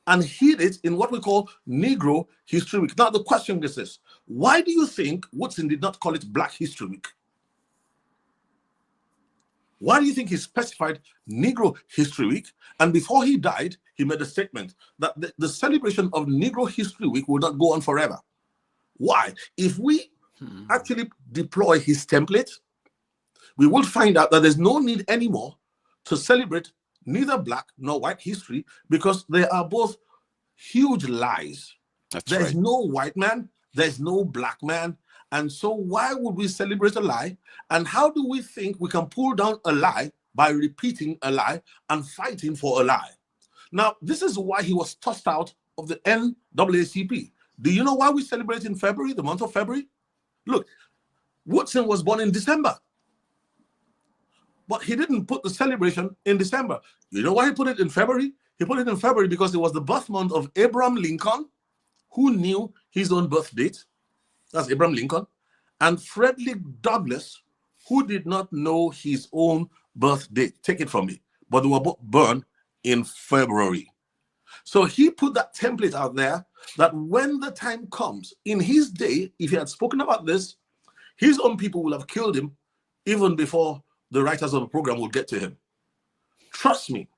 and hid it in what we call Negro History Week. Now, the question is this: why do you think Woodson did not call it Black History Week? Why do you think he specified Negro History Week? And before he died, he made a statement that the celebration of Negro History Week will not go on forever. Why? If we actually deploy his template, we will find out that there's no need anymore to celebrate neither black nor white history, because they are both huge lies. There's no white man, there's no black man. And so why would we celebrate a lie? And how do we think we can pull down a lie by repeating a lie and fighting for a lie? Now, this is why he was tossed out of the NAACP. Do you know why we celebrate in February, the month of February? Look, Woodson was born in December. But he didn't put the celebration in December. You know why he put it in February? He put it in February because it was the birth month of Abraham Lincoln, who knew his own birth date. That's Abraham Lincoln. And Frederick Douglass, who did not know his own birth date. Take it from me. But they were both born in February. So he put that template out there that when the time comes, in his day, if he had spoken about this, his own people will have killed him even before the writers of the program will get to him. Trust me.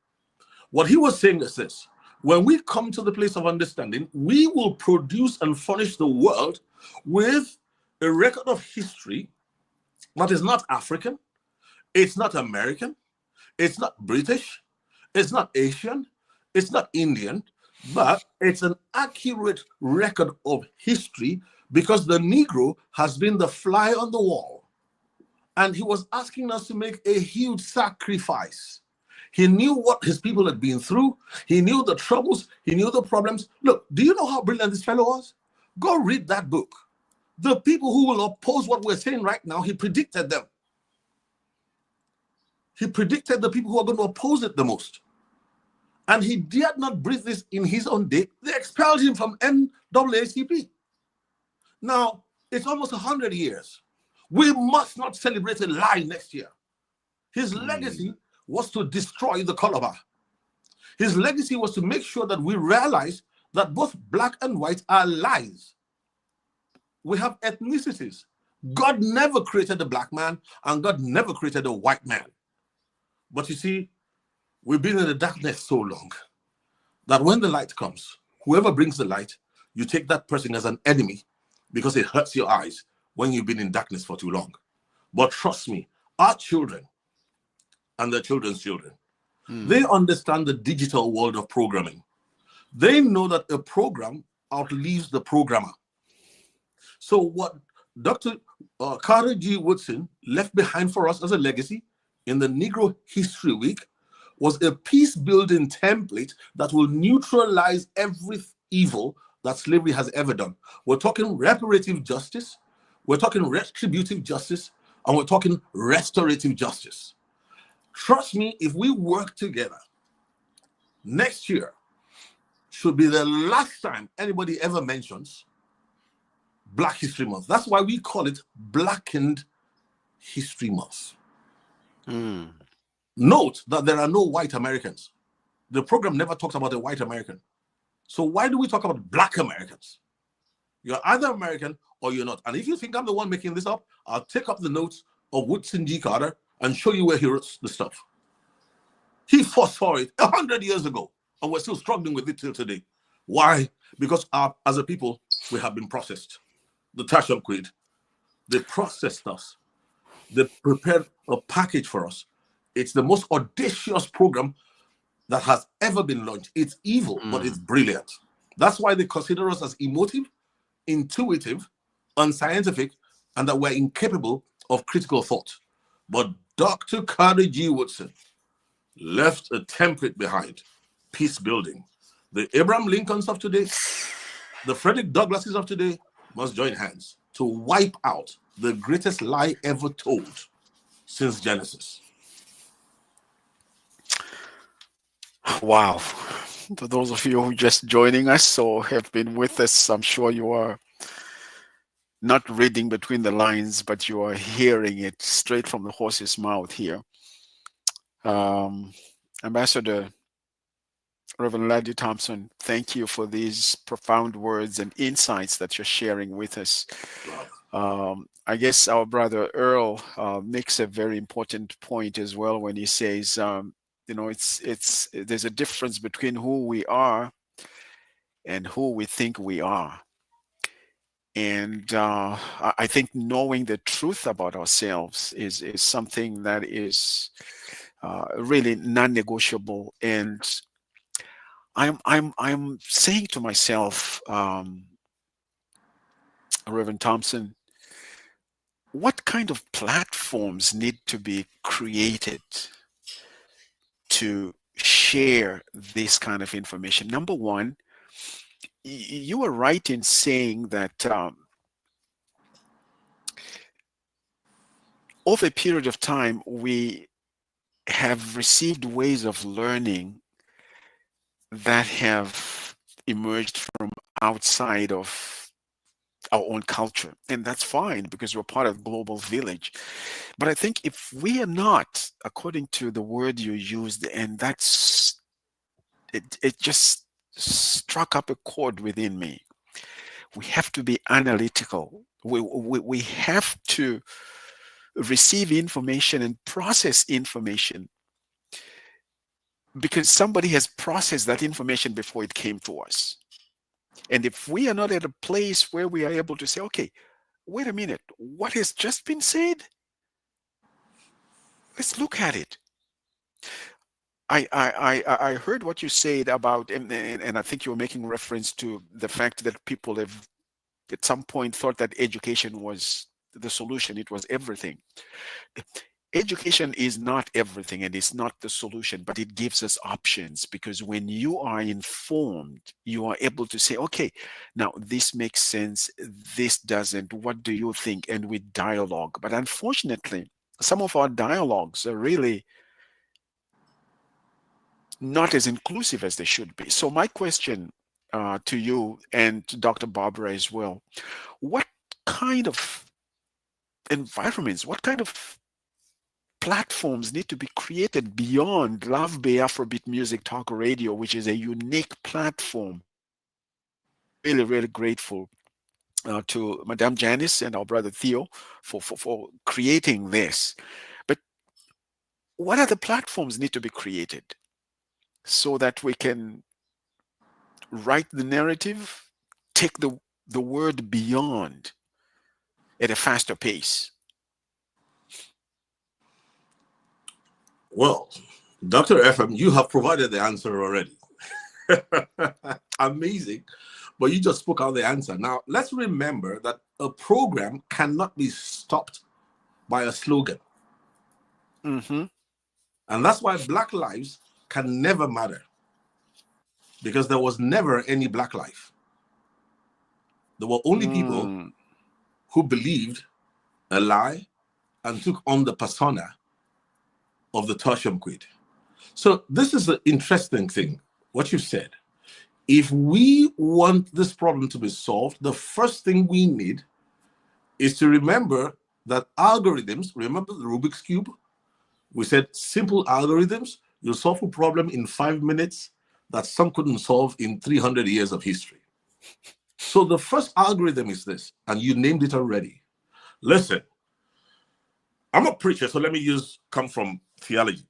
What he was saying is this: when we come to the place of understanding, we will produce and furnish the world with a record of history that is not African, it's not American, it's not British, it's not Asian, it's not Indian, but it's an accurate record of history, because the Negro has been the fly on the wall. And he was asking us to make a huge sacrifice. He knew what his people had been through. He knew the troubles. He knew the problems. Look, do you know how brilliant this fellow was? Go read that book. The people who will oppose what we're saying right now, he predicted them. He predicted the people who are going to oppose it the most. And he dared not breathe this in his own day. They expelled him from NAACP. Now, it's almost 100 years. We must not celebrate a lie next year. His legacy was to destroy the color bar. His legacy was to make sure that we realize that both black and white are lies. We have ethnicities. God never created a black man, and God never created a white man. But you see, we've been in the darkness so long that when the light comes, whoever brings the light, you take that person as an enemy because it hurts your eyes when you've been in darkness for too long. But trust me, our children and their children's children, they understand the digital world of programming. They know that a program outlives the programmer. So what Dr. Carter G. Woodson left behind for us as a legacy in the Negro History Week was a peace-building template that will neutralize evil that slavery has ever done. We're talking reparative justice, we're talking retributive justice, and we're talking restorative justice. Trust me, if we work together, next year should be the last time anybody ever mentions Black History Month. That's why we call it Blackened History Month. Note that there are no white Americans. The program never talks about a white American. So why do we talk about Black Americans? You're either American or you're not. And if you think I'm the one making this up, I'll take up the notes of Woodson G. Carter and show you where he wrote the stuff. He foresaw it 100 years ago, and we're still struggling with it till today. Why? Because as a people, we have been processed. The Tasham Creed, they processed us. They prepared a package for us. It's the most audacious program that has ever been launched. It's evil, but it's brilliant. That's why they consider us as emotive, intuitive, unscientific, and that we're incapable of critical thought. But Dr. Carter G. Woodson left a template behind: peace building. The Abraham Lincolns of today, the Frederick Douglasses of today must join hands to wipe out the greatest lie ever told since Genesis. Wow. To those of you who are just joining us or have been with us, I'm sure you are not reading between the lines, but you are hearing it straight from the horse's mouth here. Ambassador Reverend Ladi Thompson, thank you for these profound words and insights that you're sharing with us. I guess our brother Earl makes a very important point as well when he says, you know, there's a difference between who we are and who we think we are. And I think knowing the truth about ourselves is something that is really non-negotiable. And I'm saying to myself, Reverend Thompson, what kind of platforms need to be created to share this kind of information? Number one, you were right in saying that over a period of time, we have received ways of learning that have emerged from outside of our own culture. And that's fine because we're part of the global village. But I think if we are not, according to the word you used, and that's, it just struck up a chord within me. We have to be analytical. We have to receive information and process information because somebody has processed that information before it came to us. And if we are not at a place where we are able to say, okay, wait a minute, what has just been said? Let's look at it. I heard what you said about, and I think you were making reference to the fact that people have at some point thought that education was the solution. It was everything. Education is not everything and it's not the solution, but it gives us options, because when you are informed, you are able to say, okay, now this makes sense, this doesn't, what do you think? And we dialogue. But unfortunately, some of our dialogues are really not as inclusive as they should be. So my question to you and to Dr. Barbara as well, what kind of environments, what kind of platforms need to be created beyond Love Bay Afrobeat Music Talk Radio, which is a unique platform? Really, really grateful to Madame Janice and our brother Theo for creating this. But what other platforms need to be created so that we can write the narrative, take the word beyond at a faster pace? Well, Dr. FM, you have provided the answer already. Amazing. But you just spoke out the answer. Now, let's remember that a program cannot be stopped by a slogan. Mm-hmm. And that's why Black lives can never matter. because there was never any black life. There were only people who believed a lie and took on the persona of the tertium quid. So this is an interesting thing, what you've said. If we want this problem to be solved, the first thing we need is to remember that algorithms, remember the Rubik's Cube? We said simple algorithms, you'll solve a problem in 5 minutes that some couldn't solve in 300 years of history. So the first algorithm is this, and you named it already. Listen, I'm a preacher, so let me come from theology.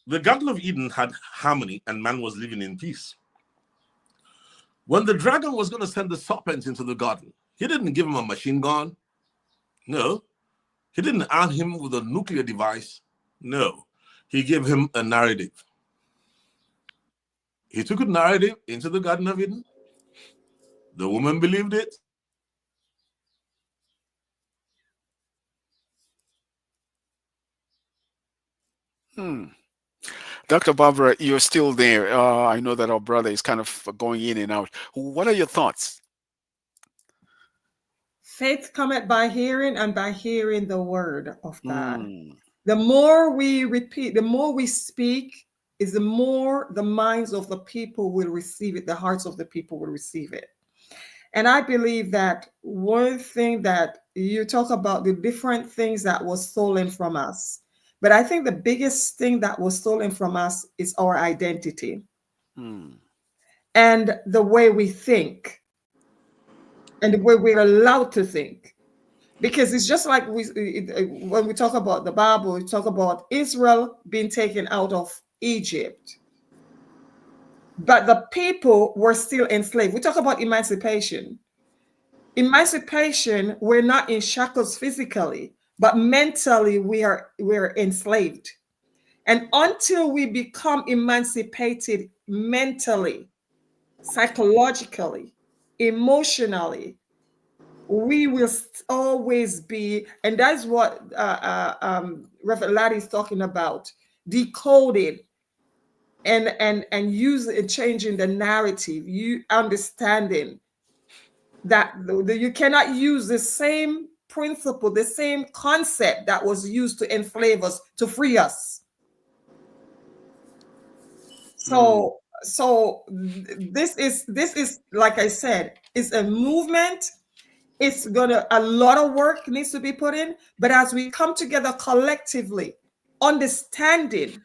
The Garden of Eden had harmony and man was living in peace. When the dragon was going to send the serpent into the garden, he didn't give him a machine gun. No. He didn't arm him with a nuclear device. No. He gave him a narrative. He took a narrative into the Garden of Eden. The woman believed it. Dr. Barbara, you're still there. I know that our brother is kind of going in and out. What are your thoughts? Faith cometh by hearing, and by hearing the word of God. The more we repeat, the more we speak, is the more the minds of the people will receive it, the hearts of the people will receive it. And I believe that one thing that you talk about, the different things that was stolen from us, but I think the biggest thing that was stolen from us is our identity and the way we think and the way we're allowed to think. Because it's just like when we talk about the Bible, we talk about Israel being taken out of Egypt. But the people were still enslaved. We talk about emancipation. Emancipation, we're not in shackles physically, but mentally we're enslaved. And until we become emancipated mentally, psychologically, emotionally, we will always be, and that's what Reverend Ladi is talking about, decoded and using, changing the narrative, you understanding that you cannot use the same principle, the same concept that was used to enslave us, to free us. So this is like I said, it's a movement. It's a lot of work needs to be put in, but as we come together collectively, understanding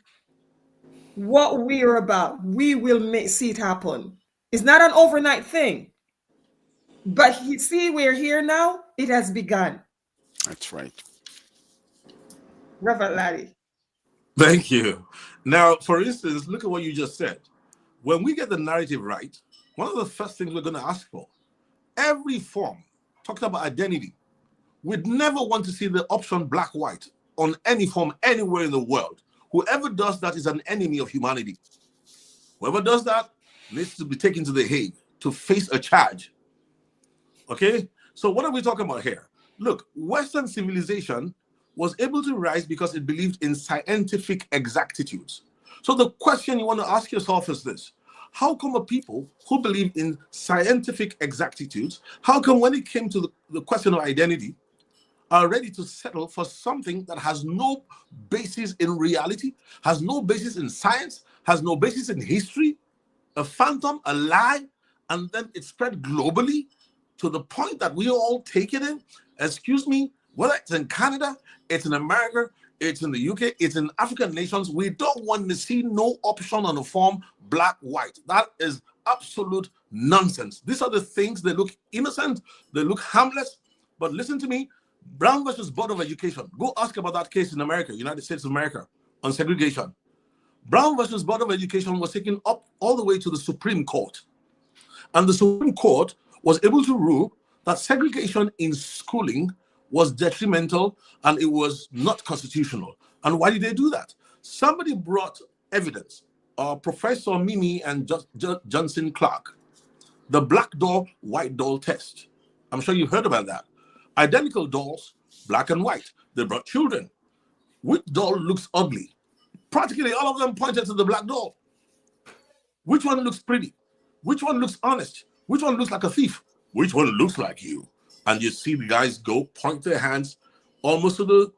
what we are about, we will see it happen. It's not an overnight thing, but see, we're here now. It has begun. That's right. Reverend Ladi. Thank you. Now, for instance, look at what you just said. When we get the narrative right, one of the first things we're going to ask for, every form, talking about identity, we'd never want to see the option black-white on any form anywhere in the world. Whoever does that is an enemy of humanity. Whoever does that needs to be taken to The Hague to face a charge. Okay? So what are we talking about here? Look, Western civilization was able to rise because it believed in scientific exactitudes. So the question you want to ask yourself is this: how come a people who believe in scientific exactitudes, how come when it came to the question of identity, are ready to settle for something that has no basis in reality, has no basis in science, has no basis in history, a phantom, a lie, and then it spread globally to the point that we all take it in? Excuse me, whether it's in Canada, it's in America, it's in the UK, it's in African nations, we don't want to see no option on the form black-white. That is absolute nonsense. These are the things, they look innocent, they look harmless, but listen to me, Brown versus Board of Education, go ask about that case in America, United States of America, on segregation. Brown versus Board of Education was taken up all the way to the Supreme Court. And the Supreme Court was able to rule that segregation in schooling was detrimental and it was not constitutional. And why did they do that? Somebody brought evidence. Professor Mimi and Johnson Clark, the black doll, white doll test. I'm sure you've heard about that. Identical dolls, black and white. They brought children. Which doll looks ugly? Practically all of them pointed to the black doll. Which one looks pretty? Which one looks honest? Which one looks like a thief? Which one looks like you? And you see the guys go, point their hands almost to the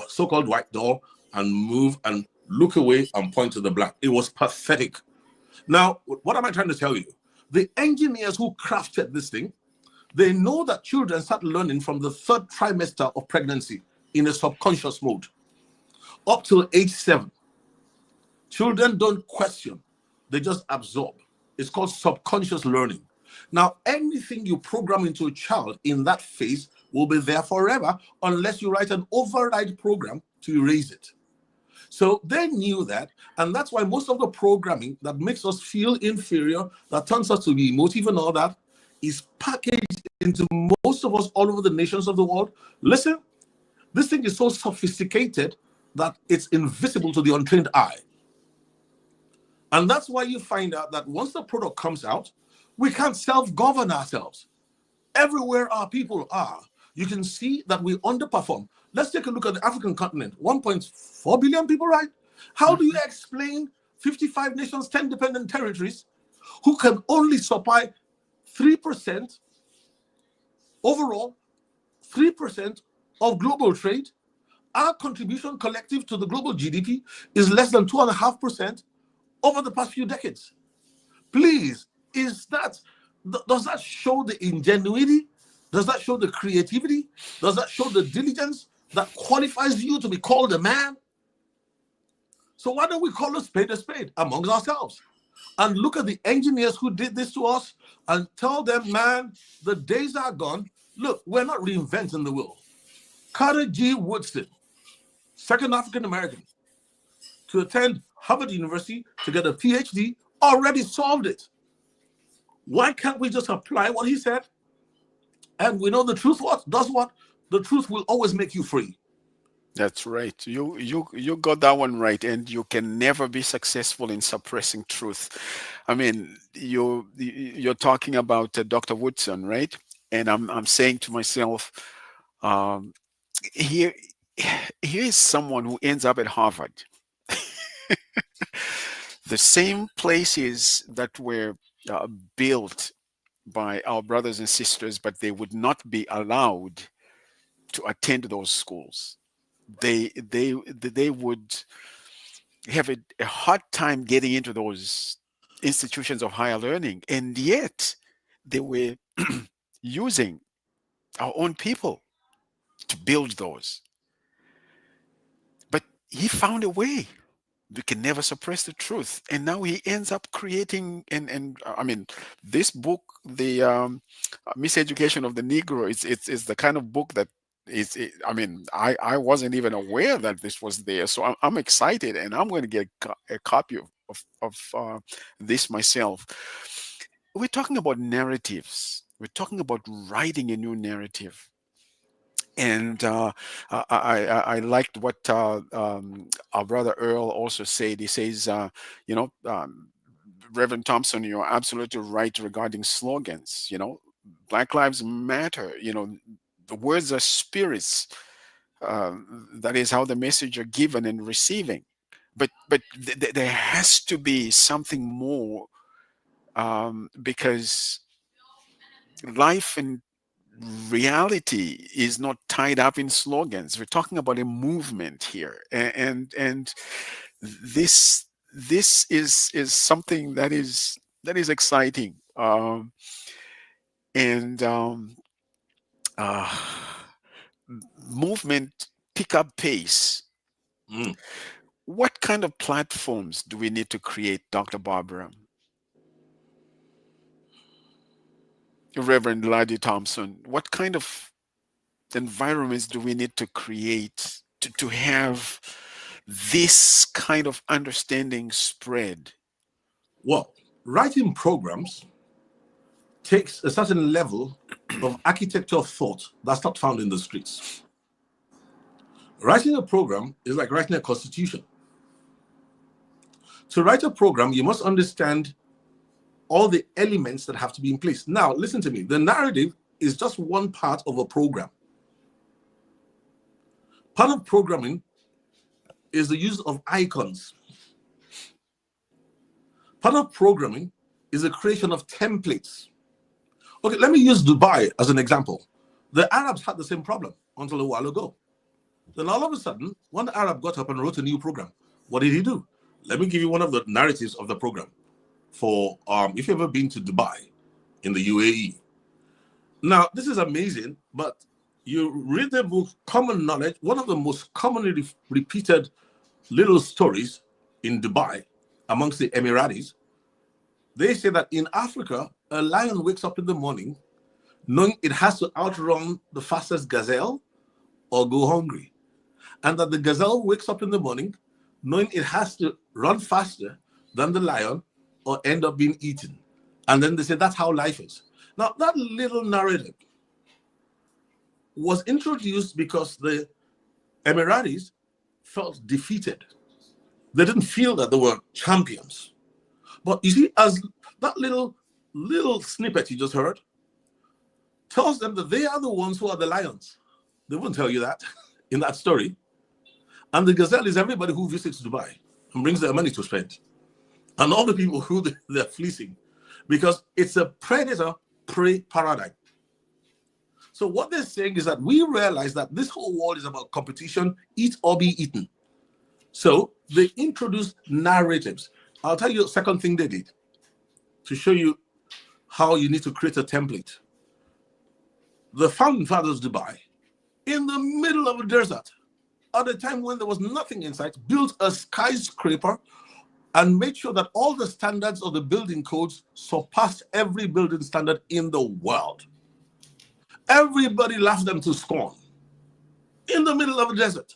so-called white door and move and look away and point to the black. It was pathetic. Now, what am I trying to tell you? The engineers who crafted this thing, they know that children start learning from the 3rd trimester of pregnancy in a subconscious mode up till age 7. Children don't question, they just absorb. It's called subconscious learning. Now, anything you program into a child in that phase will be there forever unless you write an override program to erase it. So they knew that, and that's why most of the programming that makes us feel inferior, that turns us to be emotive and all that, is packaged into most of us all over the nations of the world. Listen, this thing is so sophisticated that it's invisible to the untrained eye. And that's why you find out that once the product comes out, we can't self-govern ourselves. Everywhere our people are, you can see that we underperform. Let's take a look at the African continent. 1.4 billion people, right? How do you explain 55 nations, 10 dependent territories, who can only supply 3% overall, 3% of global trade? Our contribution collective to the global GDP is less than 2.5% over the past few decades. Please, does that show the ingenuity? Does that show the creativity? Does that show the diligence that qualifies you to be called a man? So why don't we call a spade amongst ourselves? And look at the engineers who did this to us and tell them, man, the days are gone. Look, we're not reinventing the wheel. Carter G. Woodson, second African American to attend Harvard University to get a PhD, already solved it. Why can't we just apply what he said? And we know the truth does what? The truth will always make you free. That's right. You got that one right, and you can never be successful in suppressing truth. I mean, you're talking about Dr. Woodson, right? And I'm saying to myself, here is someone who ends up at Harvard. The same places that were built by our brothers and sisters, but they would not be allowed to attend those schools. They would have a hard time getting into those institutions of higher learning, and yet they were using our own people to build those. But he found a way. We can never suppress the truth, and now he ends up creating and I mean, this book, the Miseducation of the Negro, it's the kind of book that I mean, I wasn't even aware that this was there, so I'm excited, and I'm going to get a copy of this myself. We're talking about narratives. We're talking about writing a new narrative. And I liked what our brother Earl also said. He says, Reverend Thompson, you're absolutely right regarding slogans. Black Lives Matter. The words are spirits. That is how the message are given and receiving. But there has to be something more, because life and reality is not tied up in slogans. We're talking about a movement here, and this is something that is exciting, movement pick up pace. What kind of platforms do we need to create, Dr. Barbara? Reverend Ladi Thompson, what kind of environments do we need to create to have this kind of understanding spread? Well, writing programs takes a certain level of architecture of thought that's not found in the streets. Writing a program is like writing a constitution. To write a program, you must understand all the elements that have to be in place. Now, listen to me. The narrative is just one part of a program. Part of programming is the use of icons. Part of programming is the creation of templates. Okay, let me use Dubai as an example. The Arabs had the same problem until a while ago. Then all of a sudden, one Arab got up and wrote a new program. What did he do? Let me give you one of the narratives of the program. For if you've ever been to Dubai in the UAE. Now, this is amazing, but you read the book Common Knowledge, one of the most commonly repeated little stories in Dubai amongst the Emiratis. They say that in Africa, a lion wakes up in the morning knowing it has to outrun the fastest gazelle or go hungry. And that the gazelle wakes up in the morning knowing it has to run faster than the lion or end up being eaten. And then they say that's how life is. Now, that little narrative was introduced because the Emiratis felt defeated. They didn't feel that they were champions. But you see, as that little snippet you just heard tells them that they are the ones who are the lions. They won't tell you that in that story. And the gazelle is everybody who visits Dubai and brings their money to spend. And all the people who they're fleecing. Because it's a predator-prey paradigm. So what they're saying is that we realize that this whole world is about competition, eat or be eaten. So they introduced narratives. I'll tell you a second thing they did to show you how you need to create a template. The founding fathers of Dubai, in the middle of a desert, at a time when there was nothing in sight, built a skyscraper and made sure that all the standards of the building codes surpassed every building standard in the world. Everybody laughed them to scorn. In the middle of a desert.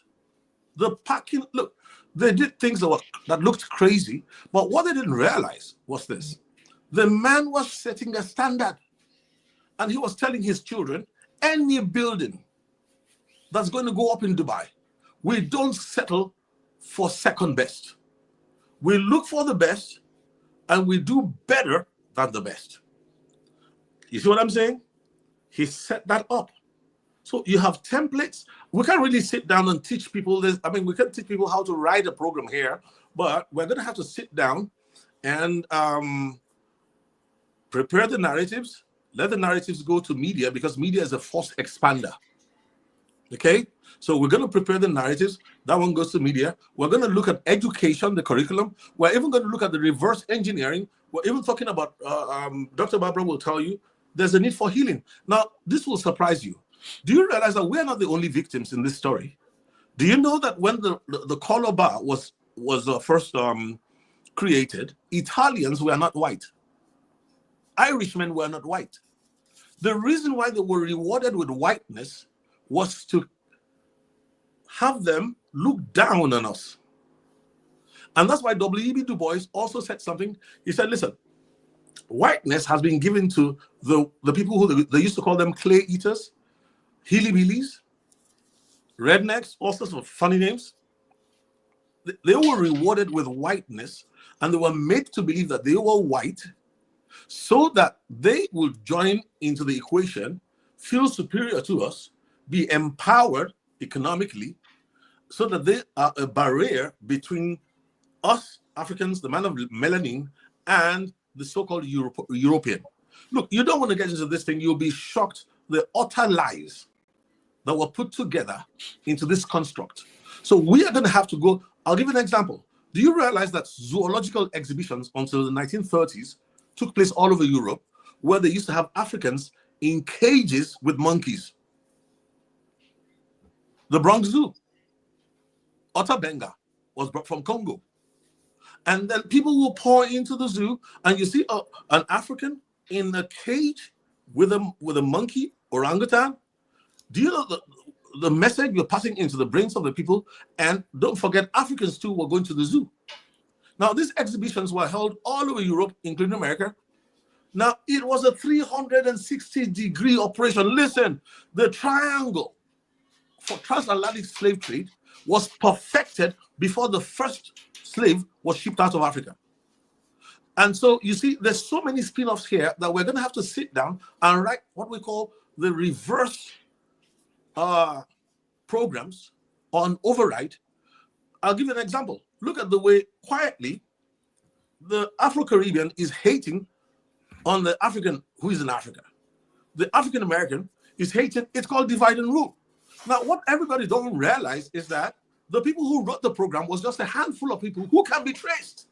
The parking, look, they did things that looked crazy, but what they didn't realize was this. The man was setting a standard. And he was telling his children, any building that's going to go up in Dubai, we don't settle for second best. We look for the best and we do better than the best. You see what I'm saying? He set that up. So you have templates. We can't really sit down and teach people this. I mean, we can teach people how to write a program here, but we're going to have to sit down and prepare the narratives. Let the narratives go to media because media is a force expander. Okay? So we're going to prepare the narratives. That one goes to media. We're going to look at education, the curriculum. We're even going to look at the reverse engineering. We're even talking about, Dr. Barbara will tell you, there's a need for healing. Now, this will surprise you. Do you realize that we're not the only victims in this story? Do you know that when the color bar was first created, Italians were not white. Irishmen were not white. The reason why they were rewarded with whiteness was to have them look down on us. And that's why W.E.B. Du Bois also said something. He said, listen, whiteness has been given to the people who they used to call them clay eaters, hillbillies, rednecks, all sorts of funny names. They were rewarded with whiteness and they were made to believe that they were white so that they would join into the equation, feel superior to us, be empowered economically, so that they are a barrier between us, Africans, the man of melanin, and the so-called European. Look, you don't want to get into this thing. You'll be shocked the utter lies that were put together into this construct. So we are going to have to go. I'll give you an example. Do you realize that zoological exhibitions until the 1930s took place all over Europe, where they used to have Africans in cages with monkeys? The Bronx Zoo, Otabenga, was brought from Congo. And then people will pour into the zoo, and you see an African in a cage with a monkey, orangutan. Do you know the message you're passing into the brains of the people? And don't forget, Africans too were going to the zoo. Now, these exhibitions were held all over Europe, including America. Now, it was a 360-degree operation. Listen, the triangle for transatlantic slave trade was perfected before the first slave was shipped out of Africa. And so you see, there's so many spin-offs here that we're going to have to sit down and write what we call the reverse programs on override. I'll give you an example. Look at the way quietly The Afro-Caribbean is hating on the African who is in Africa. The African American is hating. It's called divide and rule. Now, what everybody don't realize is that the people who wrote the program was just a handful of people who can be traced.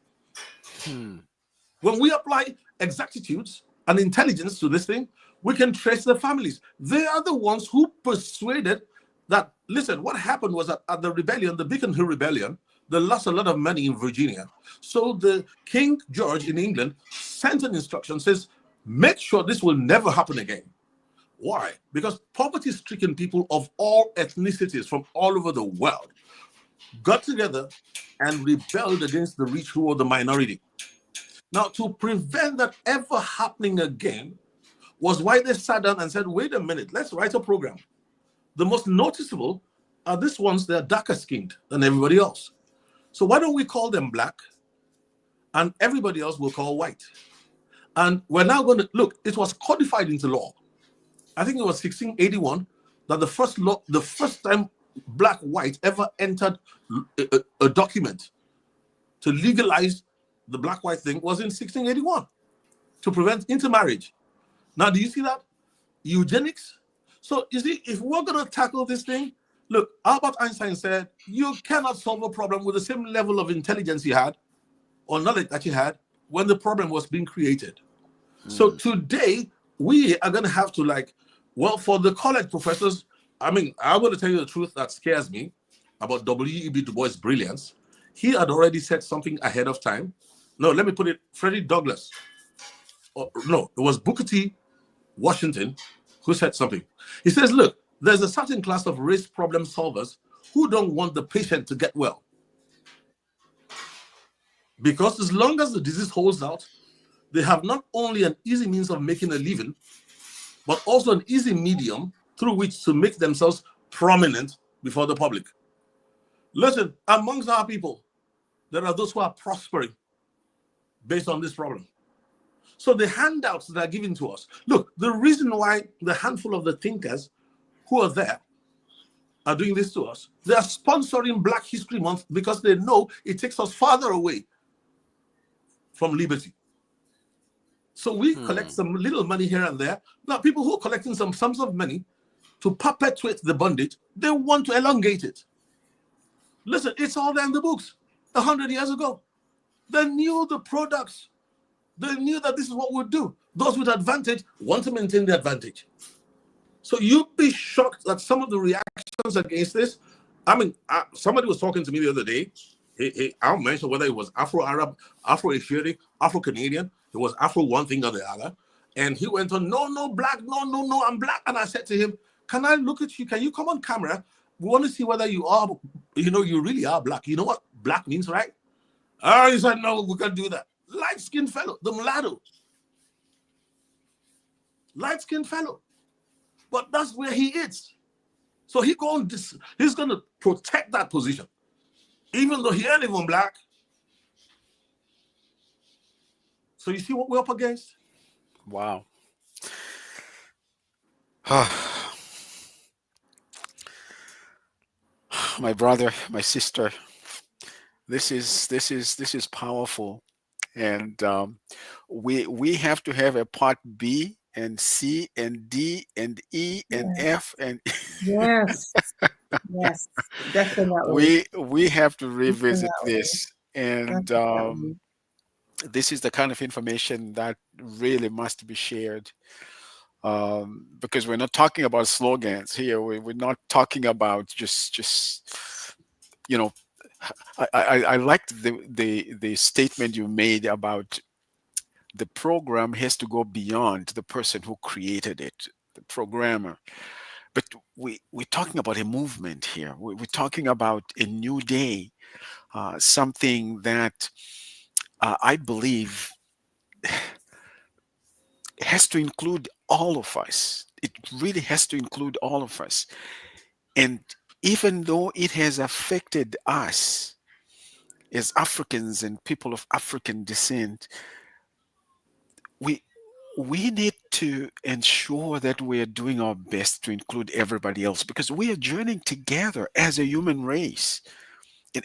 When we apply exactitudes and intelligence to this thing, we can trace the families. They are the ones who persuaded that, listen, what happened was that at the rebellion, the Beacon Hill Rebellion, they lost a lot of money in Virginia. So the King George in England sent an instruction, says, make sure this will never happen again. Why? Because poverty-stricken people of all ethnicities from all over the world got together and rebelled against the rich who were the minority. Now, to prevent that ever happening again was why they sat down and said, wait a minute, let's write a program. The most noticeable are these ones, they're darker skinned than everybody else. So why don't we call them black and everybody else will call white? And we're now going to, look, it was codified into law. I think it was 1681 that the first time black white ever entered a document to legalize the black white thing was in 1681 to prevent intermarriage. Now, do you see that? Eugenics. So you see, if we're going to tackle this thing, look, Albert Einstein said, you cannot solve a problem with the same level of intelligence you had or knowledge that you had when the problem was being created. So today, we are going to have to well, for the college professors, I mean, I'm going to tell you the truth that scares me about W.E.B. Du Bois' brilliance. He had already said something ahead of time. No, let me put it, Freddie Douglass. No, it was Booker T. Washington who said something. He says, look, there's a certain class of race problem solvers who don't want the patient to get well. Because as long as the disease holds out, they have not only an easy means of making a living, but also an easy medium through which to make themselves prominent before the public. Listen, amongst our people, there are those who are prospering based on this problem. So the handouts that are given to us, look, the reason why the handful of the thinkers who are there are doing this to us, they are sponsoring Black History Month because they know it takes us farther away from liberty. So we collect some little money here and there. Now, people who are collecting some sums of money to perpetuate the bondage, they want to elongate it. Listen, it's all there in the books 100 years ago. They knew the products. They knew that this is what we'd do. Those with advantage want to maintain the advantage. So you'd be shocked at some of the reactions against this. I mean, somebody was talking to me the other day. I'll mention whether it was Afro-Arab, Afro-Asiatic, Afro-Canadian. It was Afro one thing or the other. And he went on, no, black, no, I'm black. And I said to him, can I look at you? Can you come on camera? We want to see whether you are, you really are black. You know what black means, right? He said, no, we can't do that. Light-skinned fellow, the mulatto. Light-skinned fellow. But that's where he is. So he's going to protect that position. Even though he ain't even black. So you see what we're up against? Wow. My brother, my sister, this is powerful, and we have to have a part B and C and D and E and F and Yes, yes, definitely. we have to revisit this, and Definitely. this is the kind of information that really must be shared, because we're not talking about slogans here. We're not talking about just I liked the statement you made about the program has to go beyond the person who created it, the programmer. But we're talking about a movement here. We're talking about a new day, something that I believe has to include all of us. It really has to include all of us. And even though it has affected us as Africans and people of African descent, we need to ensure that we are doing our best to include everybody else, because we are journeying together as a human race.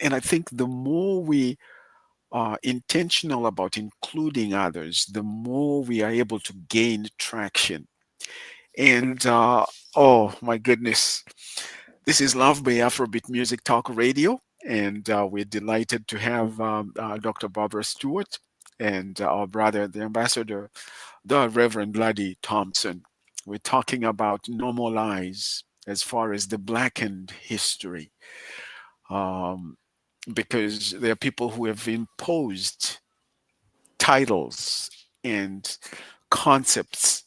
And I think the more we intentional about including others, the more we are able to gain traction. And oh my goodness, this is Love Bay Afrobeat Music Talk Radio, and we're delighted to have Dr. Barbara Stewart and our brother, the ambassador, the Reverend Ladi Thompson. We're talking about normalize as far as the Blackened history, um, because there are people who have imposed titles and concepts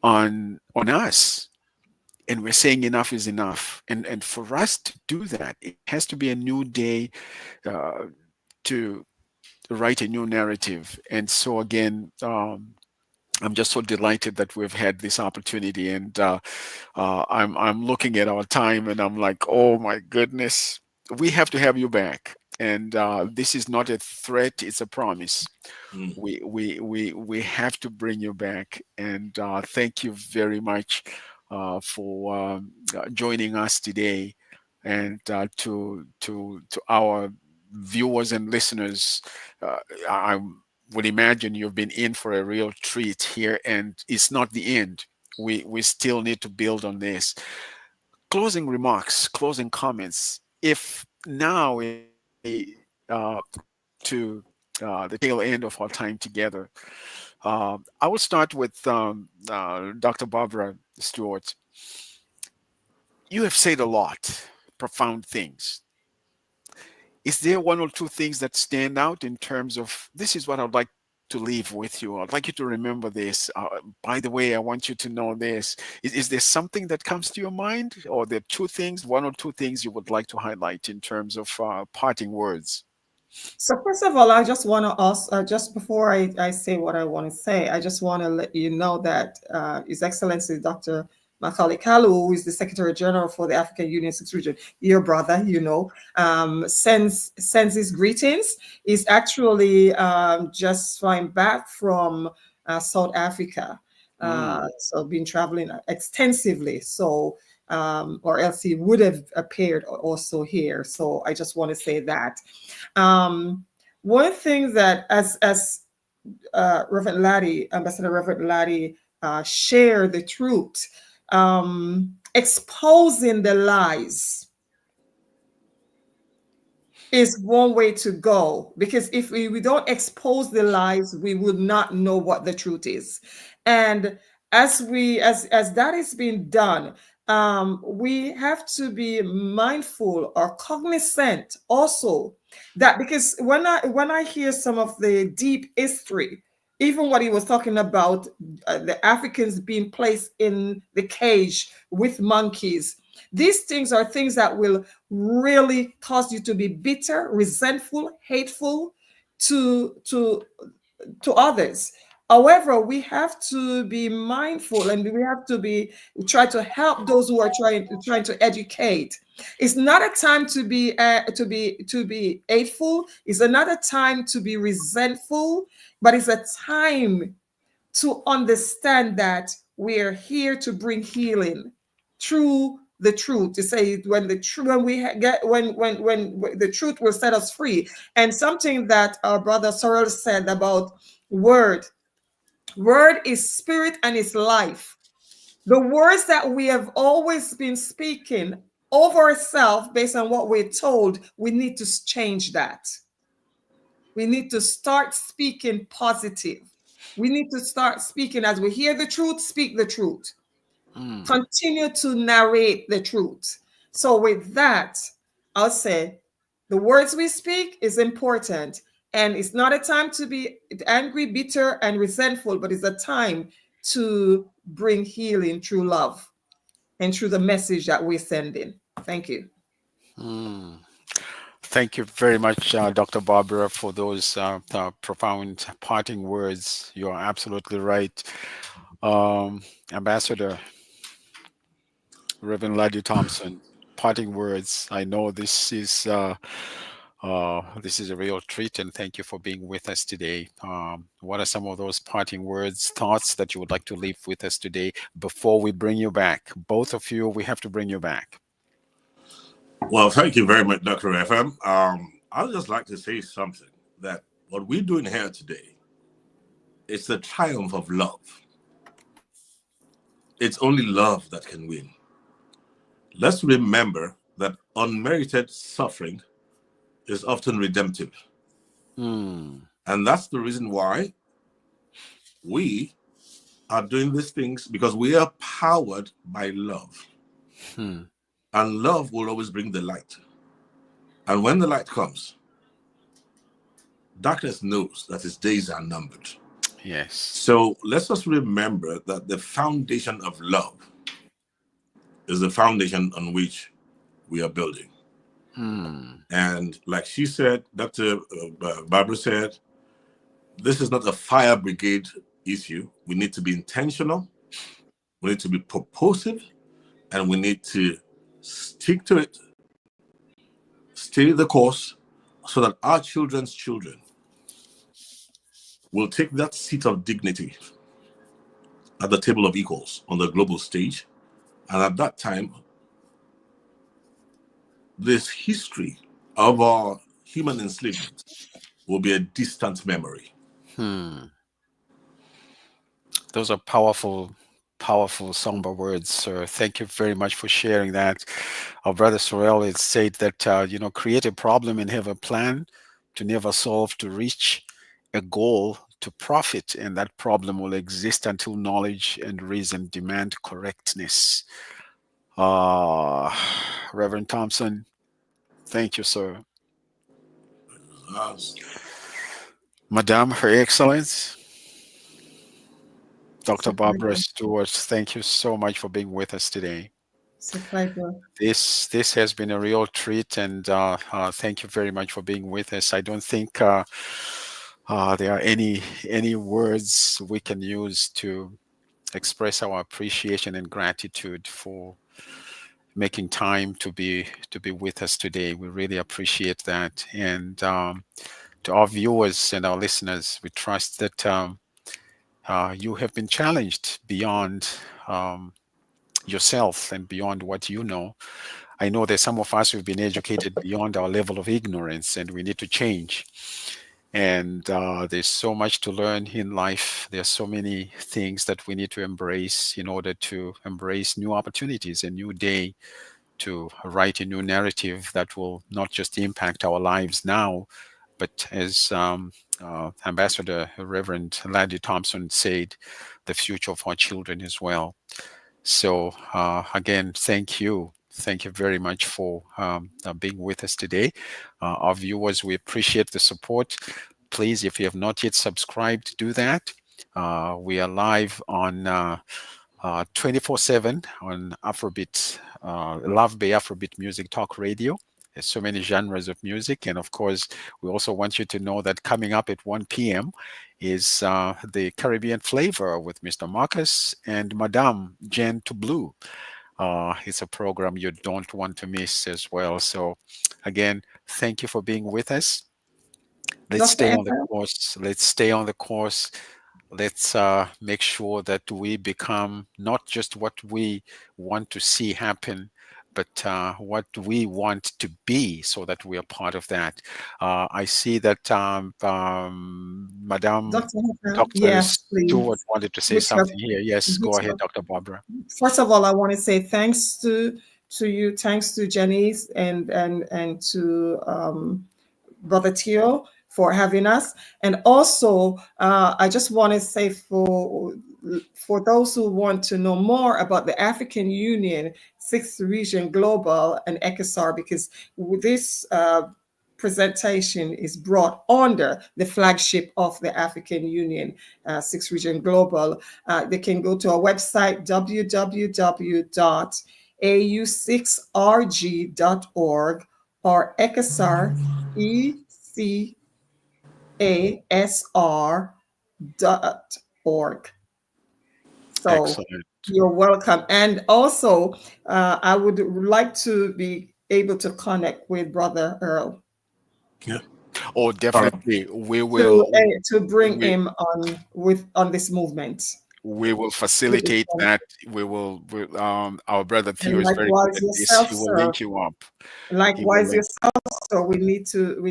on us, and we're saying enough is enough. And for us to do that, it has to be a new day, uh, to write a new narrative. And so again, I'm just so delighted that we've had this opportunity, and I'm looking at our time, and I'm like, oh my goodness, we have to have you back. And this is not a threat; it's a promise. Mm. We have to bring you back, and thank you very much for joining us today, and to our viewers and listeners. I would imagine you've been in for a real treat here, and it's not the end. We still need to build on this. Closing remarks, closing comments. If now is to the tail end of our time together, I will start with Dr. Barbara Stewart. You have said a lot, profound things. Is there one or two things that stand out in terms of this is what I'd like to leave with you? I'd like you to remember this. By the way, I want you to know this. Is there something that comes to your mind, or there are two things, one or two things you would like to highlight in terms of parting words? So first of all, I just want to ask, just before I say what I want to say, I just want to let you know that His Excellency Dr. Macaulay Kalu, who is the Secretary General for the African Union Sixth Region, your brother, sends his greetings. He's actually just flying back from South Africa, Mm, so been traveling extensively. So or else he would have appeared also here. So I just want to say that. Um, One thing that, as Reverend Ladi, Ambassador Reverend Ladi, share the truth, exposing the lies is one way to go, because if we don't expose the lies, we would not know what the truth is. And as that is being done, we have to be mindful or cognizant also that, because when I hear some of the deep history, even what he was talking about, the Africans being placed in the cage with monkeys, these things are things that will really cause you to be bitter, resentful, hateful to others. However, we have to be mindful, and we have to be try to help those who are trying to educate. It's not a time to be hateful. It's another time to be resentful, but it's a time to understand that we're here to bring healing through the truth. To say when the truth, when we get when the truth will set us free. And something that our brother Sorrel said about word. Word is spirit and is life. The words that we have always been speaking over ourselves based on what we're told, we need to change that. We need to start speaking positive. We need to start speaking as we hear the truth, speak the truth. mm. Continue to narrate the truth. So with that, I'll say the words we speak is important. And it's not a time to be angry, bitter, and resentful, but it's a time to bring healing through love and through the message that we're sending. Thank you. Mm. Thank you very much, Dr. Barbara, for those profound parting words. You are absolutely right. Ambassador Reverend Ladi Thompson, parting words. I know this is a real treat, and thank you for being with us today. What are some of those parting words, thoughts that you would like to leave with us today before we bring you back? Both of you, we have to bring you back. Well, thank you very much, Dr. FM. I'd just like to say something. that what we're doing here today is the triumph of love. It's only love that can win. Let's remember that unmerited suffering is often redemptive. And that's the reason why we are doing these things, because we are powered by love. And love will always bring the light. And when the light comes, darkness knows that its days are numbered. Yes. So let's just remember that the foundation of love is the foundation on which we are building. And like she said, Dr. Barbara said, this is not a fire brigade issue. We need to be intentional. We need to be purposive, and we need to stick to it, stay the course, so that our children's children will take that seat of dignity at the table of equals on the global stage. And at that time, this history of our human enslavement will be a distant memory. Those are powerful, somber words, sir. Thank you very much for sharing that. Our brother Sorel has said that, create a problem and have a plan to never solve, to reach a goal, to profit, and that problem will exist until knowledge and reason demand correctness. Reverend Thompson, thank you, sir. Madame, Her Excellence, Dr. Barbara Stewart, thank you so much for being with us today. It's a pleasure. This has been a real treat, and thank you very much for being with us. I don't think there are any words we can use to express our appreciation and gratitude for making time to be with us today. We really appreciate that. And to our viewers and our listeners, we trust that you have been challenged beyond yourself and beyond what you know. I know there's some of us who've been educated beyond our level of ignorance, and we need to change. And there's so much to learn in life. There's so many things that we need to embrace in order to embrace new opportunities, a new day, to write a new narrative that will not just impact our lives now, but as Ambassador Reverend Ladi Thompson said, the future of our children as well. So again, thank you. Thank you very much for being with us today. Our viewers, we appreciate the support. Please, if you have not yet subscribed, do that. We are live on 24/7 on Afrobeat, Love Bay Afrobeat Music Talk Radio. There's so many genres of music. And of course, we also want you to know that coming up at 1 p.m. is the Caribbean Flavor with Mr. Marcus and Madame Jen to Blue. It's a program you don't want to miss as well. So again, thank you for being with us. Let's stay on the course. Let's stay on the course. Let's make sure that we become not just what we want to see happen, but what we want to be, so that we are part of that. I see that Madame Dr. Stewart wanted to say something here. Yes, go ahead, Dr. Barbara. First of all, I want to say thanks to you, thanks to Janice and to Brother Tio for having us. And also, I just want to say for those who want to know more about the African Union, 6th Region Global, and ECOSAR, because this presentation is brought under the flagship of the African Union, 6th Region Global. They can go to our website, www.au6rg.org, or ECOSAR, ECASR.org. So excellent. You're welcome. And also, I would like to be able to connect with Brother Earl. Yeah. Oh, definitely. We will to bring him on this movement. We will facilitate that. We will. Our brother Theo is very good at this. He will link you up. Likewise, yourself. So we need to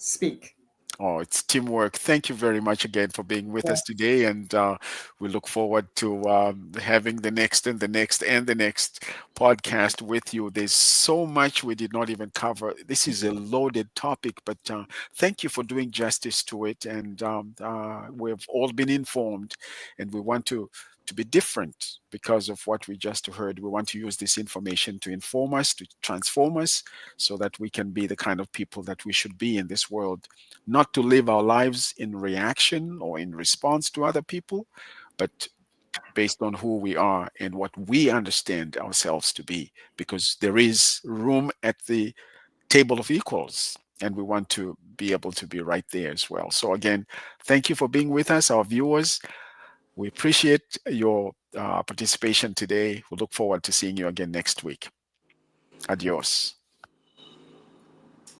speak. Oh, it's teamwork. Thank you very much again for being with us Yes. today. And we look forward to having the next and the next and the next podcast with you. There's so much we did not even cover. This is a loaded topic, but thank you for doing justice to it. And we've all been informed, and we want to be different because of what we just heard. We want to use this information to inform us, to transform us, so that we can be the kind of people that we should be in this world, not to live our lives in reaction or in response to other people, but based on who we are and what we understand ourselves to be, because there is room at the table of equals. And we want to be able to be right there as well. So, again, thank you for being with us, our viewers. We appreciate your participation today. We look forward to seeing you again next week. Adios.